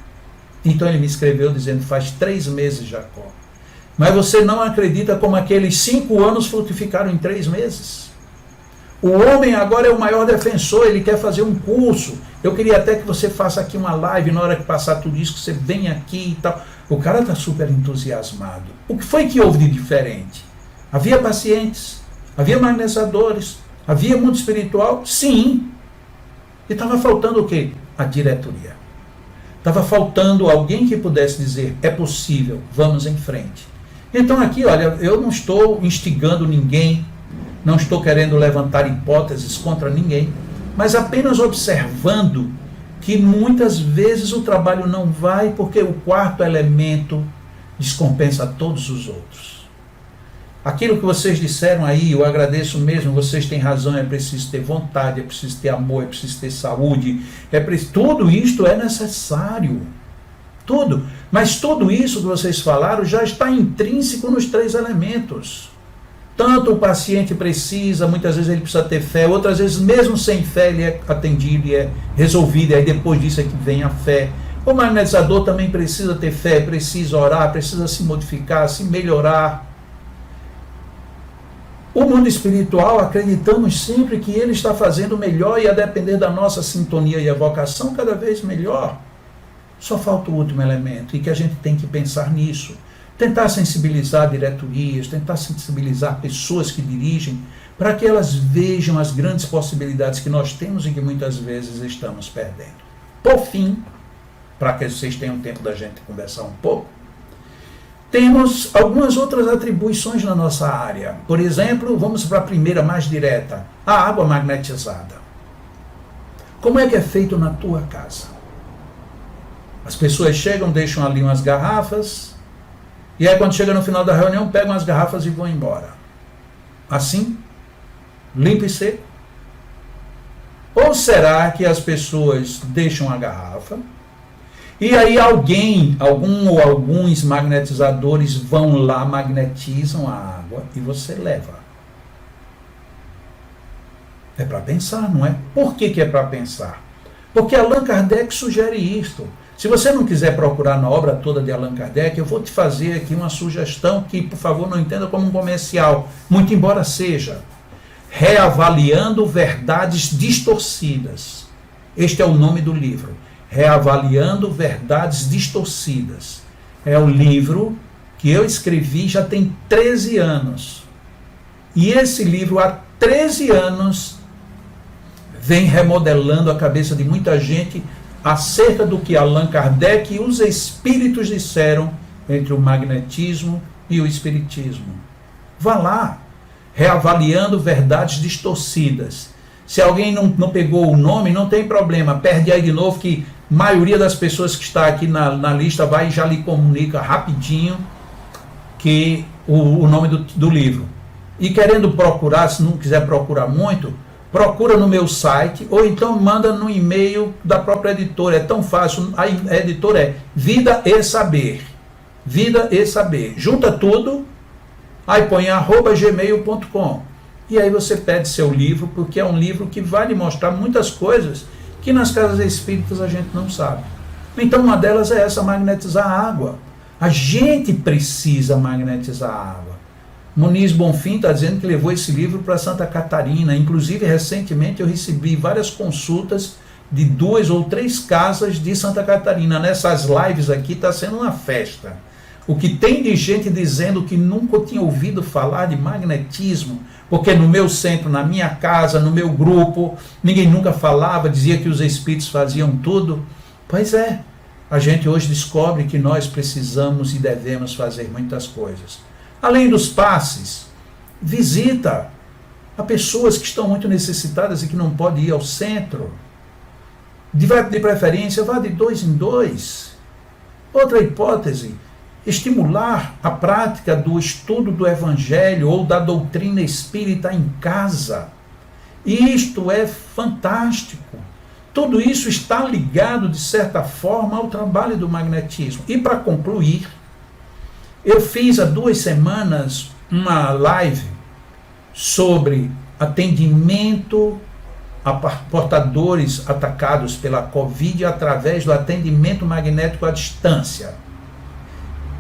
Então ele me escreveu dizendo: faz 3 meses, Jacó. Mas você não acredita como aqueles 5 anos frutificaram em 3 meses? O homem agora é o maior defensor, ele quer fazer um curso. Eu queria até que você faça aqui uma live, na hora que passar tudo isso, que você venha aqui e tal. O cara está super entusiasmado. O que foi que houve de diferente? Havia pacientes, havia magnetizadores, havia mundo espiritual? Sim. E estava faltando o quê? A diretoria. Estava faltando alguém que pudesse dizer: é possível, vamos em frente. Então aqui, olha, eu não estou instigando ninguém, não estou querendo levantar hipóteses contra ninguém, mas apenas observando que muitas vezes o trabalho não vai porque o quarto elemento descompensa todos os outros. Aquilo que vocês disseram aí, eu agradeço mesmo, vocês têm razão, é preciso ter vontade, é preciso ter amor, é preciso ter saúde, tudo isto é necessário. Tudo. Mas tudo isso que vocês falaram já está intrínseco nos 3 elementos. Tanto o paciente precisa, muitas vezes ele precisa ter fé, outras vezes mesmo sem fé ele é atendido e é resolvido, e aí depois disso é que vem a fé. O magnetizador também precisa ter fé, precisa orar, precisa se modificar, se melhorar. O mundo espiritual, acreditamos sempre que ele está fazendo melhor, e a depender da nossa sintonia e evocação, cada vez melhor. Só falta o último elemento, e que a gente tem que pensar nisso. Tentar sensibilizar diretorias, tentar sensibilizar pessoas que dirigem, para que elas vejam as grandes possibilidades que nós temos e que muitas vezes estamos perdendo. Por fim, para que vocês tenham tempo da gente conversar um pouco, temos algumas outras atribuições na nossa área. Por exemplo, vamos para a primeira mais direta, a água magnetizada. Como é que é feito na tua casa? As pessoas chegam, deixam ali umas garrafas, e aí quando chega no final da reunião, pegam as garrafas e vão embora. Assim? Limpo e seco? Ou será que as pessoas deixam a garrafa, e aí algum ou alguns magnetizadores vão lá, magnetizam a água e você leva? É para pensar, não é? Por que é para pensar? Porque Allan Kardec sugere isto. Se você não quiser procurar na obra toda de Allan Kardec, eu vou te fazer aqui uma sugestão que, por favor, não entenda como um comercial, muito embora seja. Reavaliando Verdades Distorcidas. Este é o nome do livro. Reavaliando Verdades Distorcidas. É o livro que eu escrevi já tem 13 anos. E esse livro, há 13 anos, vem remodelando a cabeça de muita gente acerca do que Allan Kardec e os espíritos disseram entre o magnetismo e o espiritismo. Vá lá, Reavaliando Verdades Distorcidas. Se alguém não pegou o nome, não tem problema, perde aí de novo, que a maioria das pessoas que está aqui na lista vai e já lhe comunica rapidinho que o nome do livro. E querendo procurar, se não quiser procurar muito, procura no meu site, ou então manda no e-mail da própria editora. É tão fácil, a editora é Vida e Saber. Vida e Saber. Junta tudo, aí põe @gmail.com. E aí você pede seu livro, porque é um livro que vai lhe mostrar muitas coisas que nas casas espíritas a gente não sabe. Então uma delas é essa, magnetizar a água. A gente precisa magnetizar a água. Muniz Bonfim está dizendo que levou esse livro para Santa Catarina. Inclusive, recentemente eu recebi várias consultas de 2 ou 3 casas de Santa Catarina. Nessas lives aqui está sendo uma festa. O que tem de gente dizendo que nunca tinha ouvido falar de magnetismo, porque no meu centro, na minha casa, no meu grupo, ninguém nunca falava, dizia que os espíritos faziam tudo. Pois é, a gente hoje descobre que nós precisamos e devemos fazer muitas coisas. Além dos passes, visita a pessoas que estão muito necessitadas e que não podem ir ao centro. De preferência, vá de 2 em 2. Outra hipótese, estimular a prática do estudo do Evangelho ou da doutrina espírita em casa. Isto é fantástico. Tudo isso está ligado, de certa forma, ao trabalho do magnetismo. E para concluir, eu fiz há 2 semanas uma live sobre atendimento a portadores atacados pela Covid através do atendimento magnético à distância.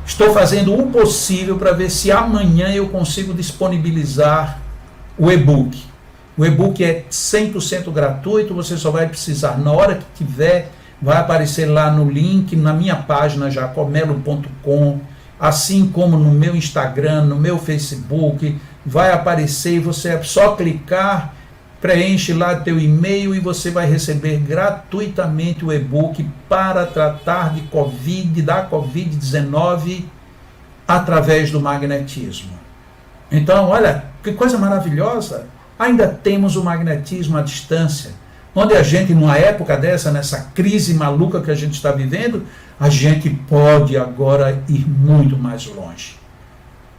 Estou fazendo o possível para ver se amanhã eu consigo disponibilizar o e-book. O e-book é 100% gratuito, você só vai precisar, na hora que tiver, vai aparecer lá no link, na minha página jacomelo.com, assim como no meu Instagram, no meu Facebook, vai aparecer e você é só clicar, preenche lá teu e-mail e você vai receber gratuitamente o e-book para tratar de da Covid-19 através do magnetismo. Então, olha, que coisa maravilhosa! Ainda temos o magnetismo à distância, onde a gente, numa época dessa, nessa crise maluca que a gente está vivendo, a gente pode agora ir muito mais longe.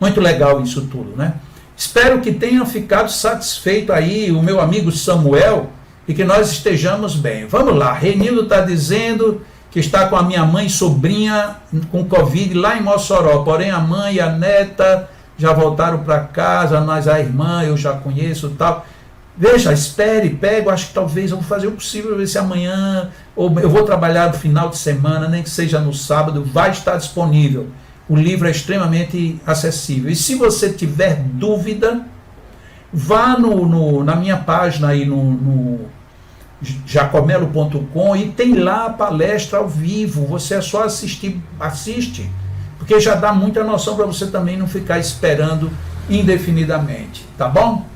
Muito legal isso tudo, né? Espero que tenha ficado satisfeito aí o meu amigo Samuel e que nós estejamos bem. Vamos lá, Renildo está dizendo que está com a minha mãe e sobrinha com Covid lá em Mossoró, porém a mãe e a neta já voltaram para casa, mas a irmã eu já conheço e tal. Veja, espere, pego, acho que talvez eu vou fazer o possível, ver se amanhã, ou eu vou trabalhar no final de semana, nem que seja no sábado, vai estar disponível. O livro é extremamente acessível. E se você tiver dúvida, vá na minha página aí no jacomelo.com e tem lá a palestra ao vivo. Você é só assiste, porque já dá muita noção para você também não ficar esperando indefinidamente, tá bom?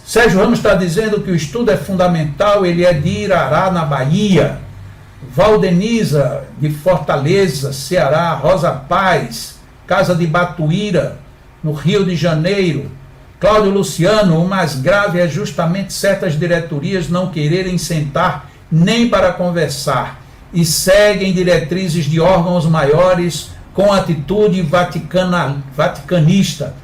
Sérgio Ramos está dizendo que o estudo é fundamental, ele é de Irará, na Bahia. Valdeniza, de Fortaleza, Ceará. Rosa Paz, Casa de Batuíra, no Rio de Janeiro. Cláudio Luciano, o mais grave é justamente certas diretorias não quererem sentar nem para conversar e seguem diretrizes de órgãos maiores com atitude vaticanista.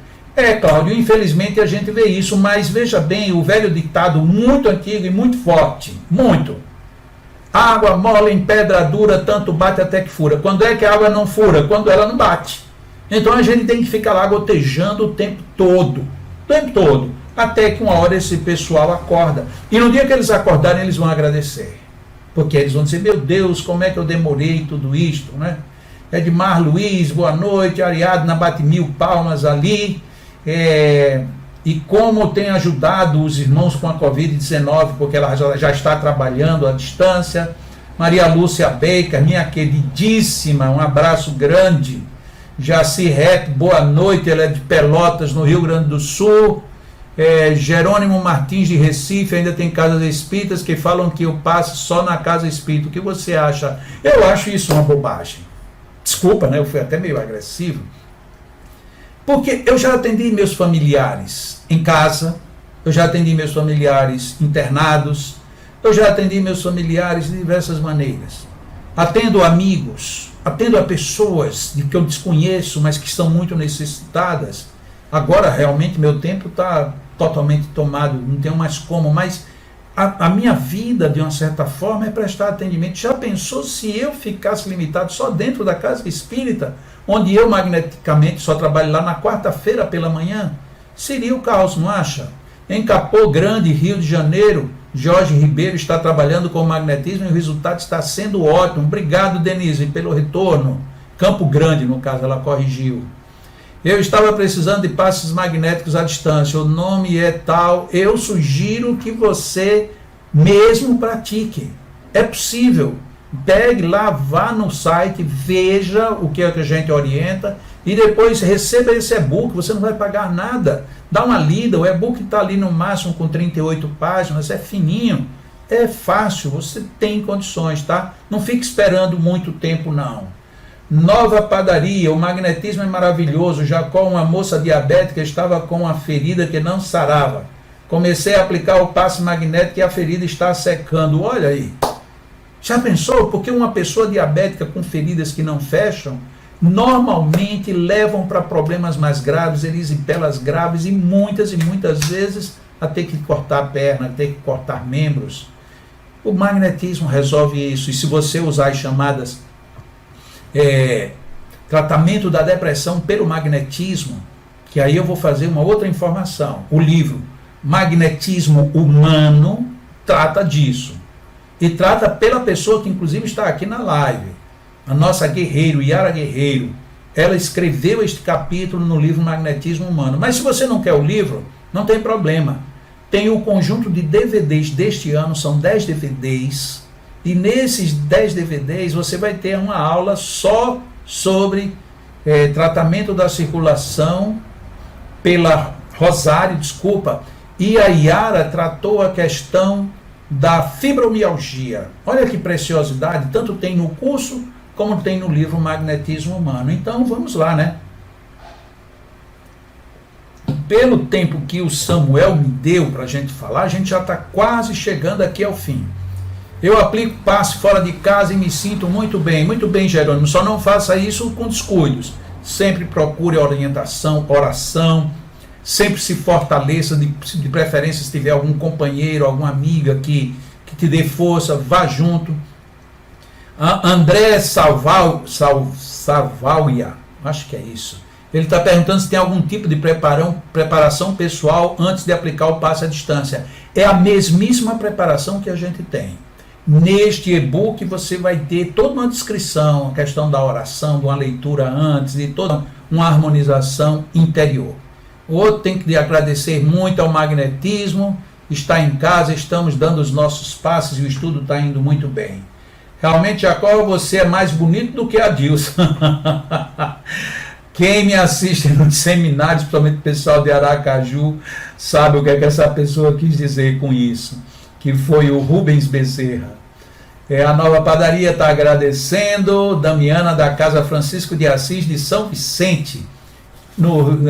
Cláudio, infelizmente a gente vê isso, mas veja bem, o velho ditado muito antigo e muito forte, muito. Água mole em pedra dura, tanto bate até que fura. Quando é que a água não fura? Quando ela não bate. Então a gente tem que ficar lá gotejando o tempo todo, até que uma hora esse pessoal acorda. E no dia que eles acordarem, eles vão agradecer. Porque eles vão dizer, meu Deus, como é que eu demorei tudo isto, né? Edmar Luiz, boa noite. Ariadna bate 1000 palmas ali. E como tem ajudado os irmãos com a Covid-19, porque ela já está trabalhando à distância. Maria Lúcia Baker, minha queridíssima, um abraço grande. Jaci Rep, boa noite, ela é de Pelotas, no Rio Grande do Sul. Jerônimo Martins, de Recife, ainda tem casas espíritas que falam que eu passo só na casa espírita. O que você acha? Eu acho isso uma bobagem. Desculpa, né? Eu fui até meio agressivo. Porque eu já atendi meus familiares em casa, eu já atendi meus familiares internados, eu já atendi meus familiares de diversas maneiras. Atendo amigos, atendo a pessoas que eu desconheço, mas que estão muito necessitadas. Agora, realmente, meu tempo está totalmente tomado, não tenho mais como, mas a minha vida, de uma certa forma, é prestar atendimento. Já pensou se eu ficasse limitado só dentro da casa espírita, onde eu magneticamente só trabalho lá na quarta-feira pela manhã? Seria o caos, não acha? Em Capô Grande, Rio de Janeiro, Jorge Ribeiro está trabalhando com magnetismo e o resultado está sendo ótimo. Obrigado, Denise, pelo retorno. Campo Grande, no caso, ela corrigiu. Eu estava precisando de passes magnéticos à distância, o nome é tal. Eu sugiro que você mesmo pratique. É possível. Pegue lá, vá no site, veja o que é que a gente orienta e depois receba esse e-book. Você não vai pagar nada. Dá uma lida, o e-book está ali no máximo com 38 páginas, é fininho, é fácil, você tem condições, tá? Não fique esperando muito tempo, não. Nova Padaria, o magnetismo é maravilhoso. Jacó, uma moça diabética, estava com uma ferida que não sarava. Comecei a aplicar o passe magnético e a ferida está secando. Olha aí. Já pensou? Porque uma pessoa diabética com feridas que não fecham, normalmente levam para problemas mais graves, erisipelas graves e muitas vezes a ter que cortar a perna, a ter que cortar membros. O magnetismo resolve isso. E se você usar as chamadas tratamento da depressão pelo magnetismo, que aí eu vou fazer uma outra informação. O livro Magnetismo Humano trata disso. E trata pela pessoa que inclusive está aqui na live. A nossa guerreiro, Yara Guerreiro. Ela escreveu este capítulo no livro Magnetismo Humano. Mas se você não quer o livro, não tem problema. Tem o conjunto de DVDs deste ano, são 10 DVDs. E nesses 10 DVDs você vai ter uma aula só sobre tratamento da circulação pela Rosário, e a Yara tratou a questão da fibromialgia. Olha que preciosidade, tanto tem no curso como tem no livro Magnetismo Humano. Então vamos lá, né? Pelo tempo que o Samuel me deu para a gente falar, a gente já está quase chegando aqui ao fim. Eu aplico passe fora de casa e me sinto muito bem, Jerônimo, só não faça isso com descuidos. Sempre procure orientação, oração, sempre se fortaleça, de preferência se tiver algum companheiro, alguma amiga que te dê força, vá junto. André Salvaia, acho que é isso. Ele está perguntando se tem algum tipo de preparação pessoal antes de aplicar o passe à distância. É a mesmíssima preparação que a gente tem. Neste e-book você vai ter toda uma descrição, a questão da oração, de uma leitura antes, de toda uma harmonização interior. O outro tem que agradecer muito ao magnetismo, está em casa, estamos dando os nossos passos e o estudo está indo muito bem. Realmente, Jacó, você é mais bonito do que a Dilson. Quem me assiste nos seminários, principalmente o pessoal de Aracaju, sabe o que é que essa pessoa quis dizer com isso, que foi o Rubens Bezerra. A Nova Padaria está agradecendo, Damiana da Casa Francisco de Assis de São Vicente,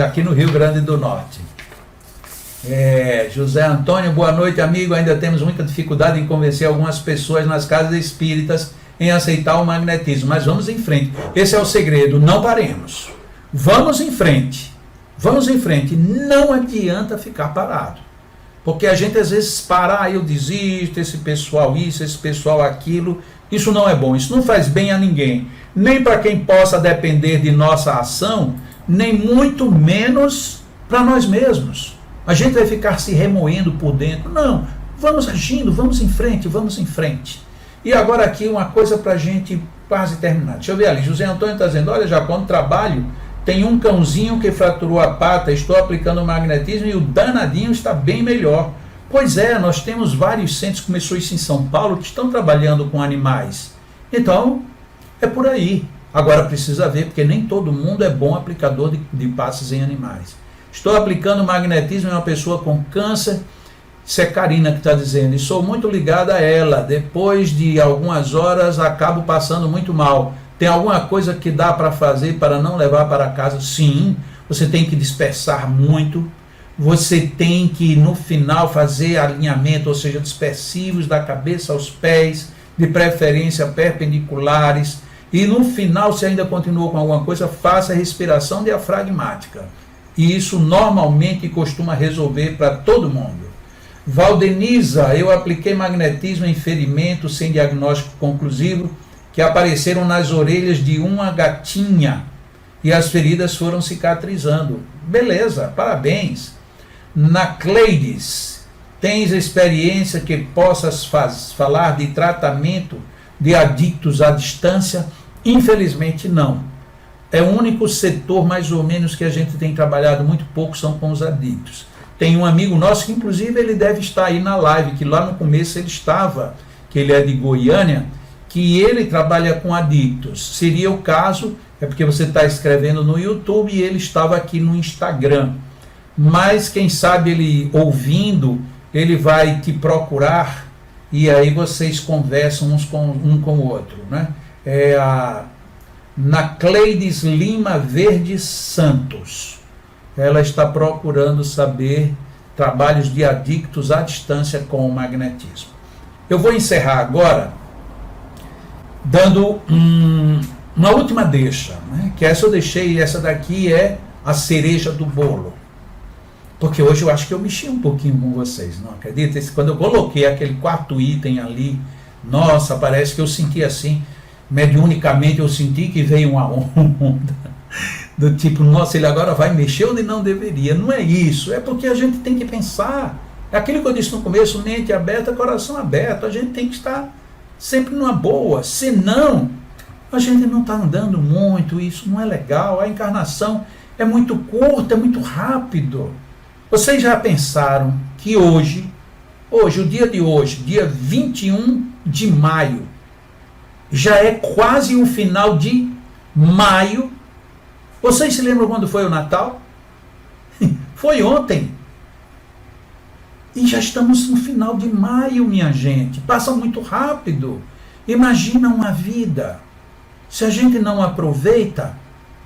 aqui no Rio Grande do Norte. José Antônio, boa noite, amigo. Ainda temos muita dificuldade em convencer algumas pessoas nas casas espíritas em aceitar o magnetismo, mas vamos em frente. Esse é o segredo, não paremos. Vamos em frente, não adianta ficar parado. Porque a gente às vezes para, eu desisto, esse pessoal isso, esse pessoal aquilo. Isso não é bom, isso não faz bem a ninguém. Nem para quem possa depender de nossa ação, nem muito menos para nós mesmos. A gente vai ficar se remoendo por dentro. Não, vamos agindo, vamos em frente. E agora aqui uma coisa para a gente quase terminar. Deixa eu ver ali, José Antônio está dizendo, olha, já quando trabalho, tem um cãozinho que fraturou a pata, estou aplicando o magnetismo e o danadinho está bem melhor. Pois é, nós temos vários centros, começou isso em São Paulo, que estão trabalhando com animais. Então, é por aí. Agora precisa ver, porque nem todo mundo é bom aplicador de passes em animais. Estou aplicando magnetismo em uma pessoa com câncer, isso é Karina que está dizendo, e sou muito ligada a ela, depois de algumas horas acabo passando muito mal. Tem alguma coisa que dá para fazer para não levar para casa? Sim, você tem que dispersar muito, você tem que no final fazer alinhamento, ou seja, dispersivos da cabeça aos pés, de preferência perpendiculares, e no final, se ainda continuou com alguma coisa, faça respiração diafragmática. E isso normalmente costuma resolver para todo mundo. Valdeniza, eu apliquei magnetismo em ferimentos sem diagnóstico conclusivo que apareceram nas orelhas de uma gatinha e as feridas foram cicatrizando. Beleza, parabéns. Nacleides, tens experiência que possas falar de tratamento de adictos à distância? Infelizmente não. É o único setor mais ou menos que a gente tem trabalhado muito pouco, são com os adictos. Tem um amigo nosso que inclusive ele deve estar aí na live, que lá no começo ele estava, que ele é de Goiânia, que ele trabalha com adictos. Seria o caso, é porque você está escrevendo no YouTube e ele estava aqui no Instagram. Mas quem sabe ele ouvindo, ele vai te procurar e aí vocês conversam um com o outro, né? É a Nacleides Lima Verde Santos. Ela está procurando saber trabalhos de adictos à distância com o magnetismo. Eu vou encerrar agora dando uma última deixa, né? Que essa eu deixei, essa daqui é a cereja do bolo. Porque hoje eu acho que eu mexi um pouquinho com vocês, não acredita? Quando eu coloquei aquele quarto item ali, nossa, parece que eu senti assim, mediunicamente eu senti que veio uma onda, do tipo, nossa, ele agora vai mexer onde não deveria. Não é isso, é porque a gente tem que pensar. É aquilo que eu disse no começo, mente aberta, coração aberto, a gente tem que estar sempre numa boa, senão a gente não está andando muito, isso não é legal, a encarnação é muito curta, é muito rápido. Vocês já pensaram que hoje, o dia de hoje, dia 21 de maio, já é quase o final de maio? Vocês se lembram quando foi o Natal? Foi ontem. E já estamos no final de maio, minha gente. Passa muito rápido. Imagina uma vida. Se a gente não aproveita,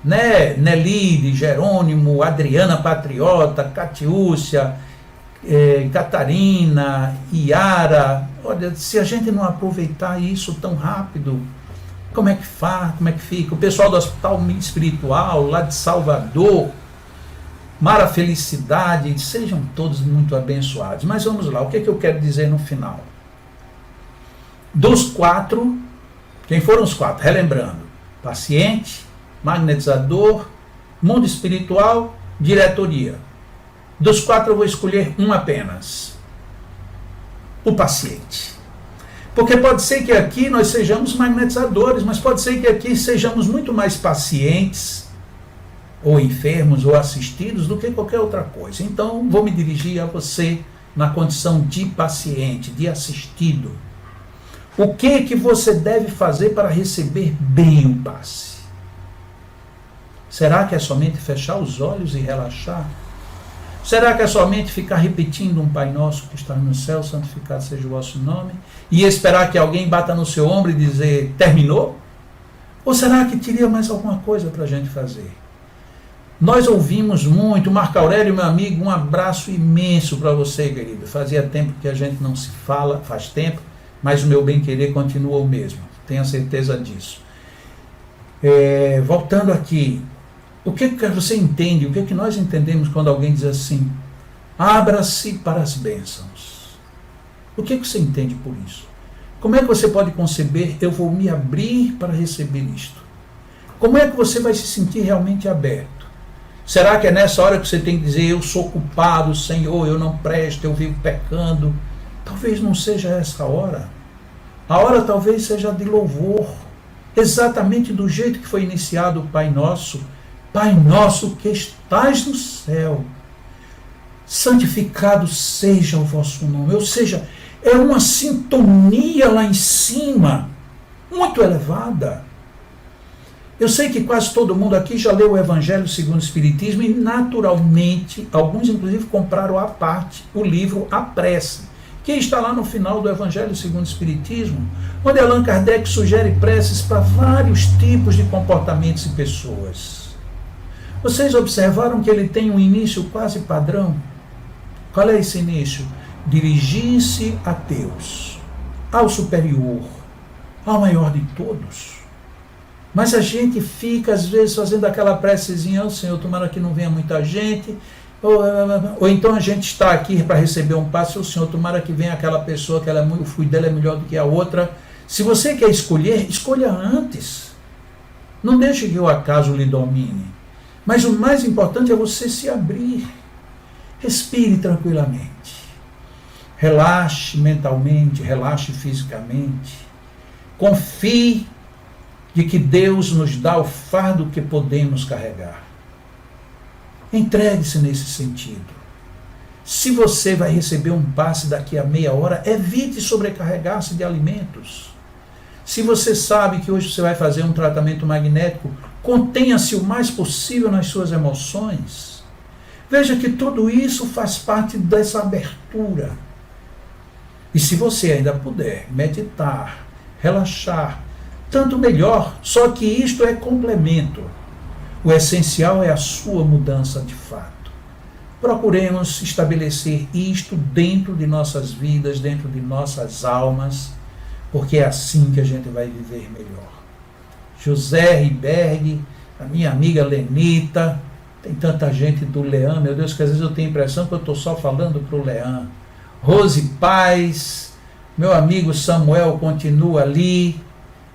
né? Nelide, Jerônimo, Adriana Patriota, Catiúcia, Catarina, Iara. Olha, se a gente não aproveitar isso tão rápido, como é que faz? Como é que fica? O pessoal do Hospital Espiritual, lá de Salvador, Mara Felicidade, sejam todos muito abençoados. Mas vamos lá, o que é que eu quero dizer no final? Dos 4, quem foram os 4? Relembrando, paciente, magnetizador, mundo espiritual, diretoria. Dos 4 eu vou escolher um apenas. O paciente. Porque pode ser que aqui nós sejamos magnetizadores, mas pode ser que aqui sejamos muito mais pacientes, ou enfermos, ou assistidos, do que qualquer outra coisa. Então, vou me dirigir a você na condição de paciente, de assistido. O que você deve fazer para receber bem o passe? Será que é somente fechar os olhos e relaxar? Será que é somente ficar repetindo um Pai Nosso que está no céu, santificado seja o vosso nome, e esperar que alguém bata no seu ombro e dizer, terminou? Ou será que teria mais alguma coisa para a gente fazer? Nós ouvimos muito, Marco Aurélio, meu amigo, um abraço imenso para você, querido. Fazia tempo que a gente não se fala, faz tempo, mas o meu bem-querer continua o mesmo, tenha certeza disso. Voltando aqui, o que você entende, o que nós entendemos quando alguém diz assim, abra-se para as bênçãos? O que você entende por isso? Como é que você pode conceber, eu vou me abrir para receber isto? Como é que você vai se sentir realmente aberto? Será que é nessa hora que você tem que dizer, eu sou culpado, Senhor, eu não presto, eu vivo pecando? Talvez não seja essa a hora. A hora talvez seja de louvor, exatamente do jeito que foi iniciado o Pai Nosso. Pai nosso que estais no céu, santificado seja o vosso nome. Ou seja, é uma sintonia lá em cima, muito elevada. Eu sei que quase todo mundo aqui já leu o Evangelho segundo o Espiritismo e naturalmente, alguns inclusive compraram à parte o livro A Prece, que está lá no final do Evangelho segundo o Espiritismo, onde Allan Kardec sugere preces para vários tipos de comportamentos e pessoas. Vocês observaram que ele tem um início quase padrão? Qual é esse início? Dirigir-se a Deus, ao superior, ao maior de todos. Mas a gente fica, às vezes, fazendo aquela precezinha: Senhor, tomara que não venha muita gente. Ou então a gente está aqui para receber um passe: o Senhor, tomara que venha aquela pessoa que o fluido dela é melhor do que a outra. Se você quer escolher, escolha antes. Não deixe que o acaso lhe domine. Mas o mais importante é você se abrir. Respire tranquilamente. Relaxe mentalmente, relaxe fisicamente. Confie de que Deus nos dá o fardo que podemos carregar. Entregue-se nesse sentido. Se você vai receber um passe daqui a meia hora, evite sobrecarregar-se de alimentos. Se você sabe que hoje você vai fazer um tratamento magnético, contenha-se o mais possível nas suas emoções. Veja que tudo isso faz parte dessa abertura. E se você ainda puder meditar, relaxar, tanto melhor, só que isto é complemento. O essencial é a sua mudança de fato. Procuremos estabelecer isto dentro de nossas vidas, dentro de nossas almas, porque é assim que a gente vai viver melhor. José Riberg, a minha amiga Lenita, tem tanta gente do Leão, meu Deus, que às vezes eu tenho a impressão que eu estou só falando para o Leão. Rose Paz, meu amigo Samuel continua ali.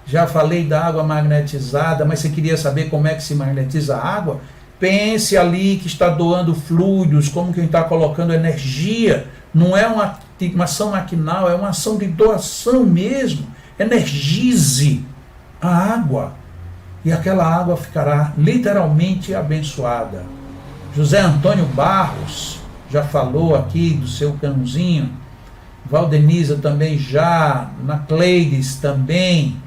Já falei da água magnetizada, mas você queria saber como é que se magnetiza a água? Pense ali que está doando fluidos, como que está colocando energia. Não é uma ação maquinal, é uma ação de doação mesmo. Energize a água e aquela água ficará literalmente abençoada. José Antônio Barros já falou aqui do seu cãozinho. Valdeniza também já, na Cleides também.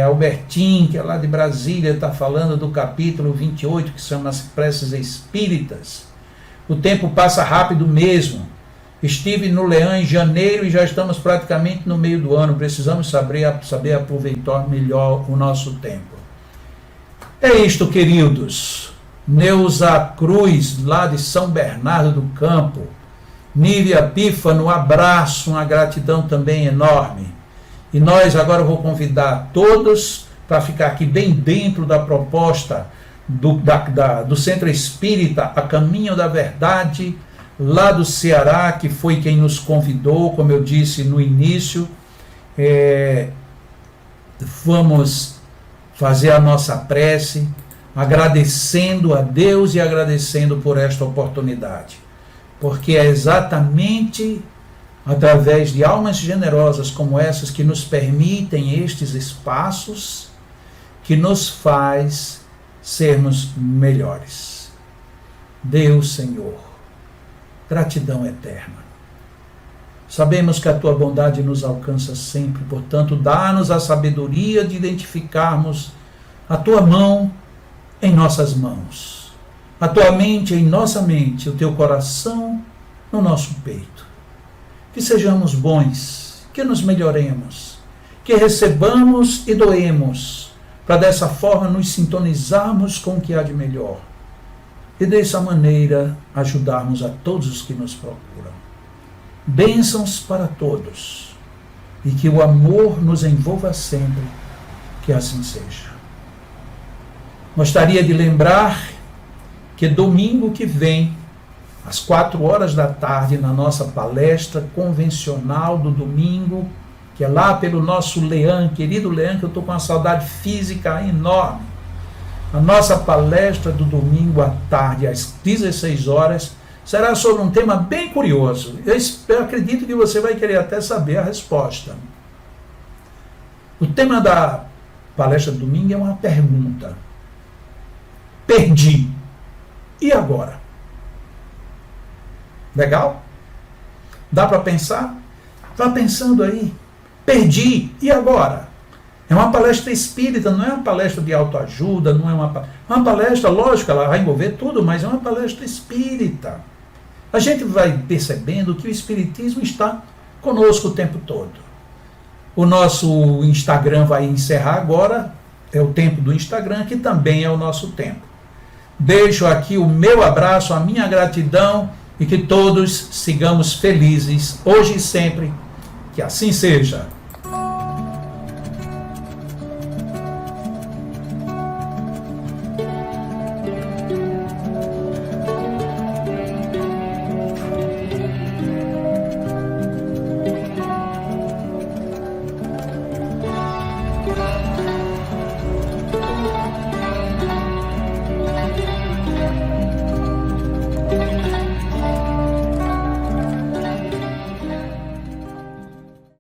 Albertin, que é lá de Brasília, está falando do capítulo 28, que são as preces espíritas. O tempo passa rápido mesmo. Estive no Leão em janeiro e já estamos praticamente no meio do ano. Precisamos saber aproveitar melhor o nosso tempo. É isto, queridos. Neuza Cruz, lá de São Bernardo do Campo. Nívia Pífano, um abraço, uma gratidão também enorme. E nós agora vou convidar todos para ficar aqui bem dentro da proposta do Centro Espírita A Caminho da Verdade, lá do Ceará, que foi quem nos convidou, como eu disse no início. Vamos fazer a nossa prece, agradecendo a Deus e agradecendo por esta oportunidade, porque é exatamente através de almas generosas como essas que nos permitem estes espaços, que nos faz sermos melhores. Deus, Senhor, gratidão eterna. Sabemos que a Tua bondade nos alcança sempre, portanto, dá-nos a sabedoria de identificarmos a Tua mão em nossas mãos, a Tua mente em nossa mente, o Teu coração no nosso peito. Que sejamos bons, que nos melhoremos, que recebamos e doemos, para dessa forma nos sintonizarmos com o que há de melhor e dessa maneira ajudarmos a todos os que nos procuram. Bênçãos para todos e que o amor nos envolva sempre, que assim seja. Gostaria de lembrar que domingo que vem, às 4 horas da tarde, na nossa palestra convencional do domingo, que é lá pelo nosso Leão, querido Leão, que eu estou com uma saudade física enorme. A nossa palestra do domingo à tarde, às 16 horas, será sobre um tema bem curioso. Eu acredito que você vai querer até saber a resposta. O tema da palestra do domingo é uma pergunta. Perdi. E agora? Legal? Dá para pensar? Vá pensando aí. Perdi. E agora? É uma palestra espírita, não é uma palestra de autoajuda, não é uma palestra, lógico, ela vai envolver tudo, mas é uma palestra espírita. A gente vai percebendo que o espiritismo está conosco o tempo todo. O nosso Instagram vai encerrar agora, é o tempo do Instagram, que também é o nosso tempo. Deixo aqui o meu abraço, a minha gratidão e que todos sigamos felizes hoje e sempre. Que assim seja.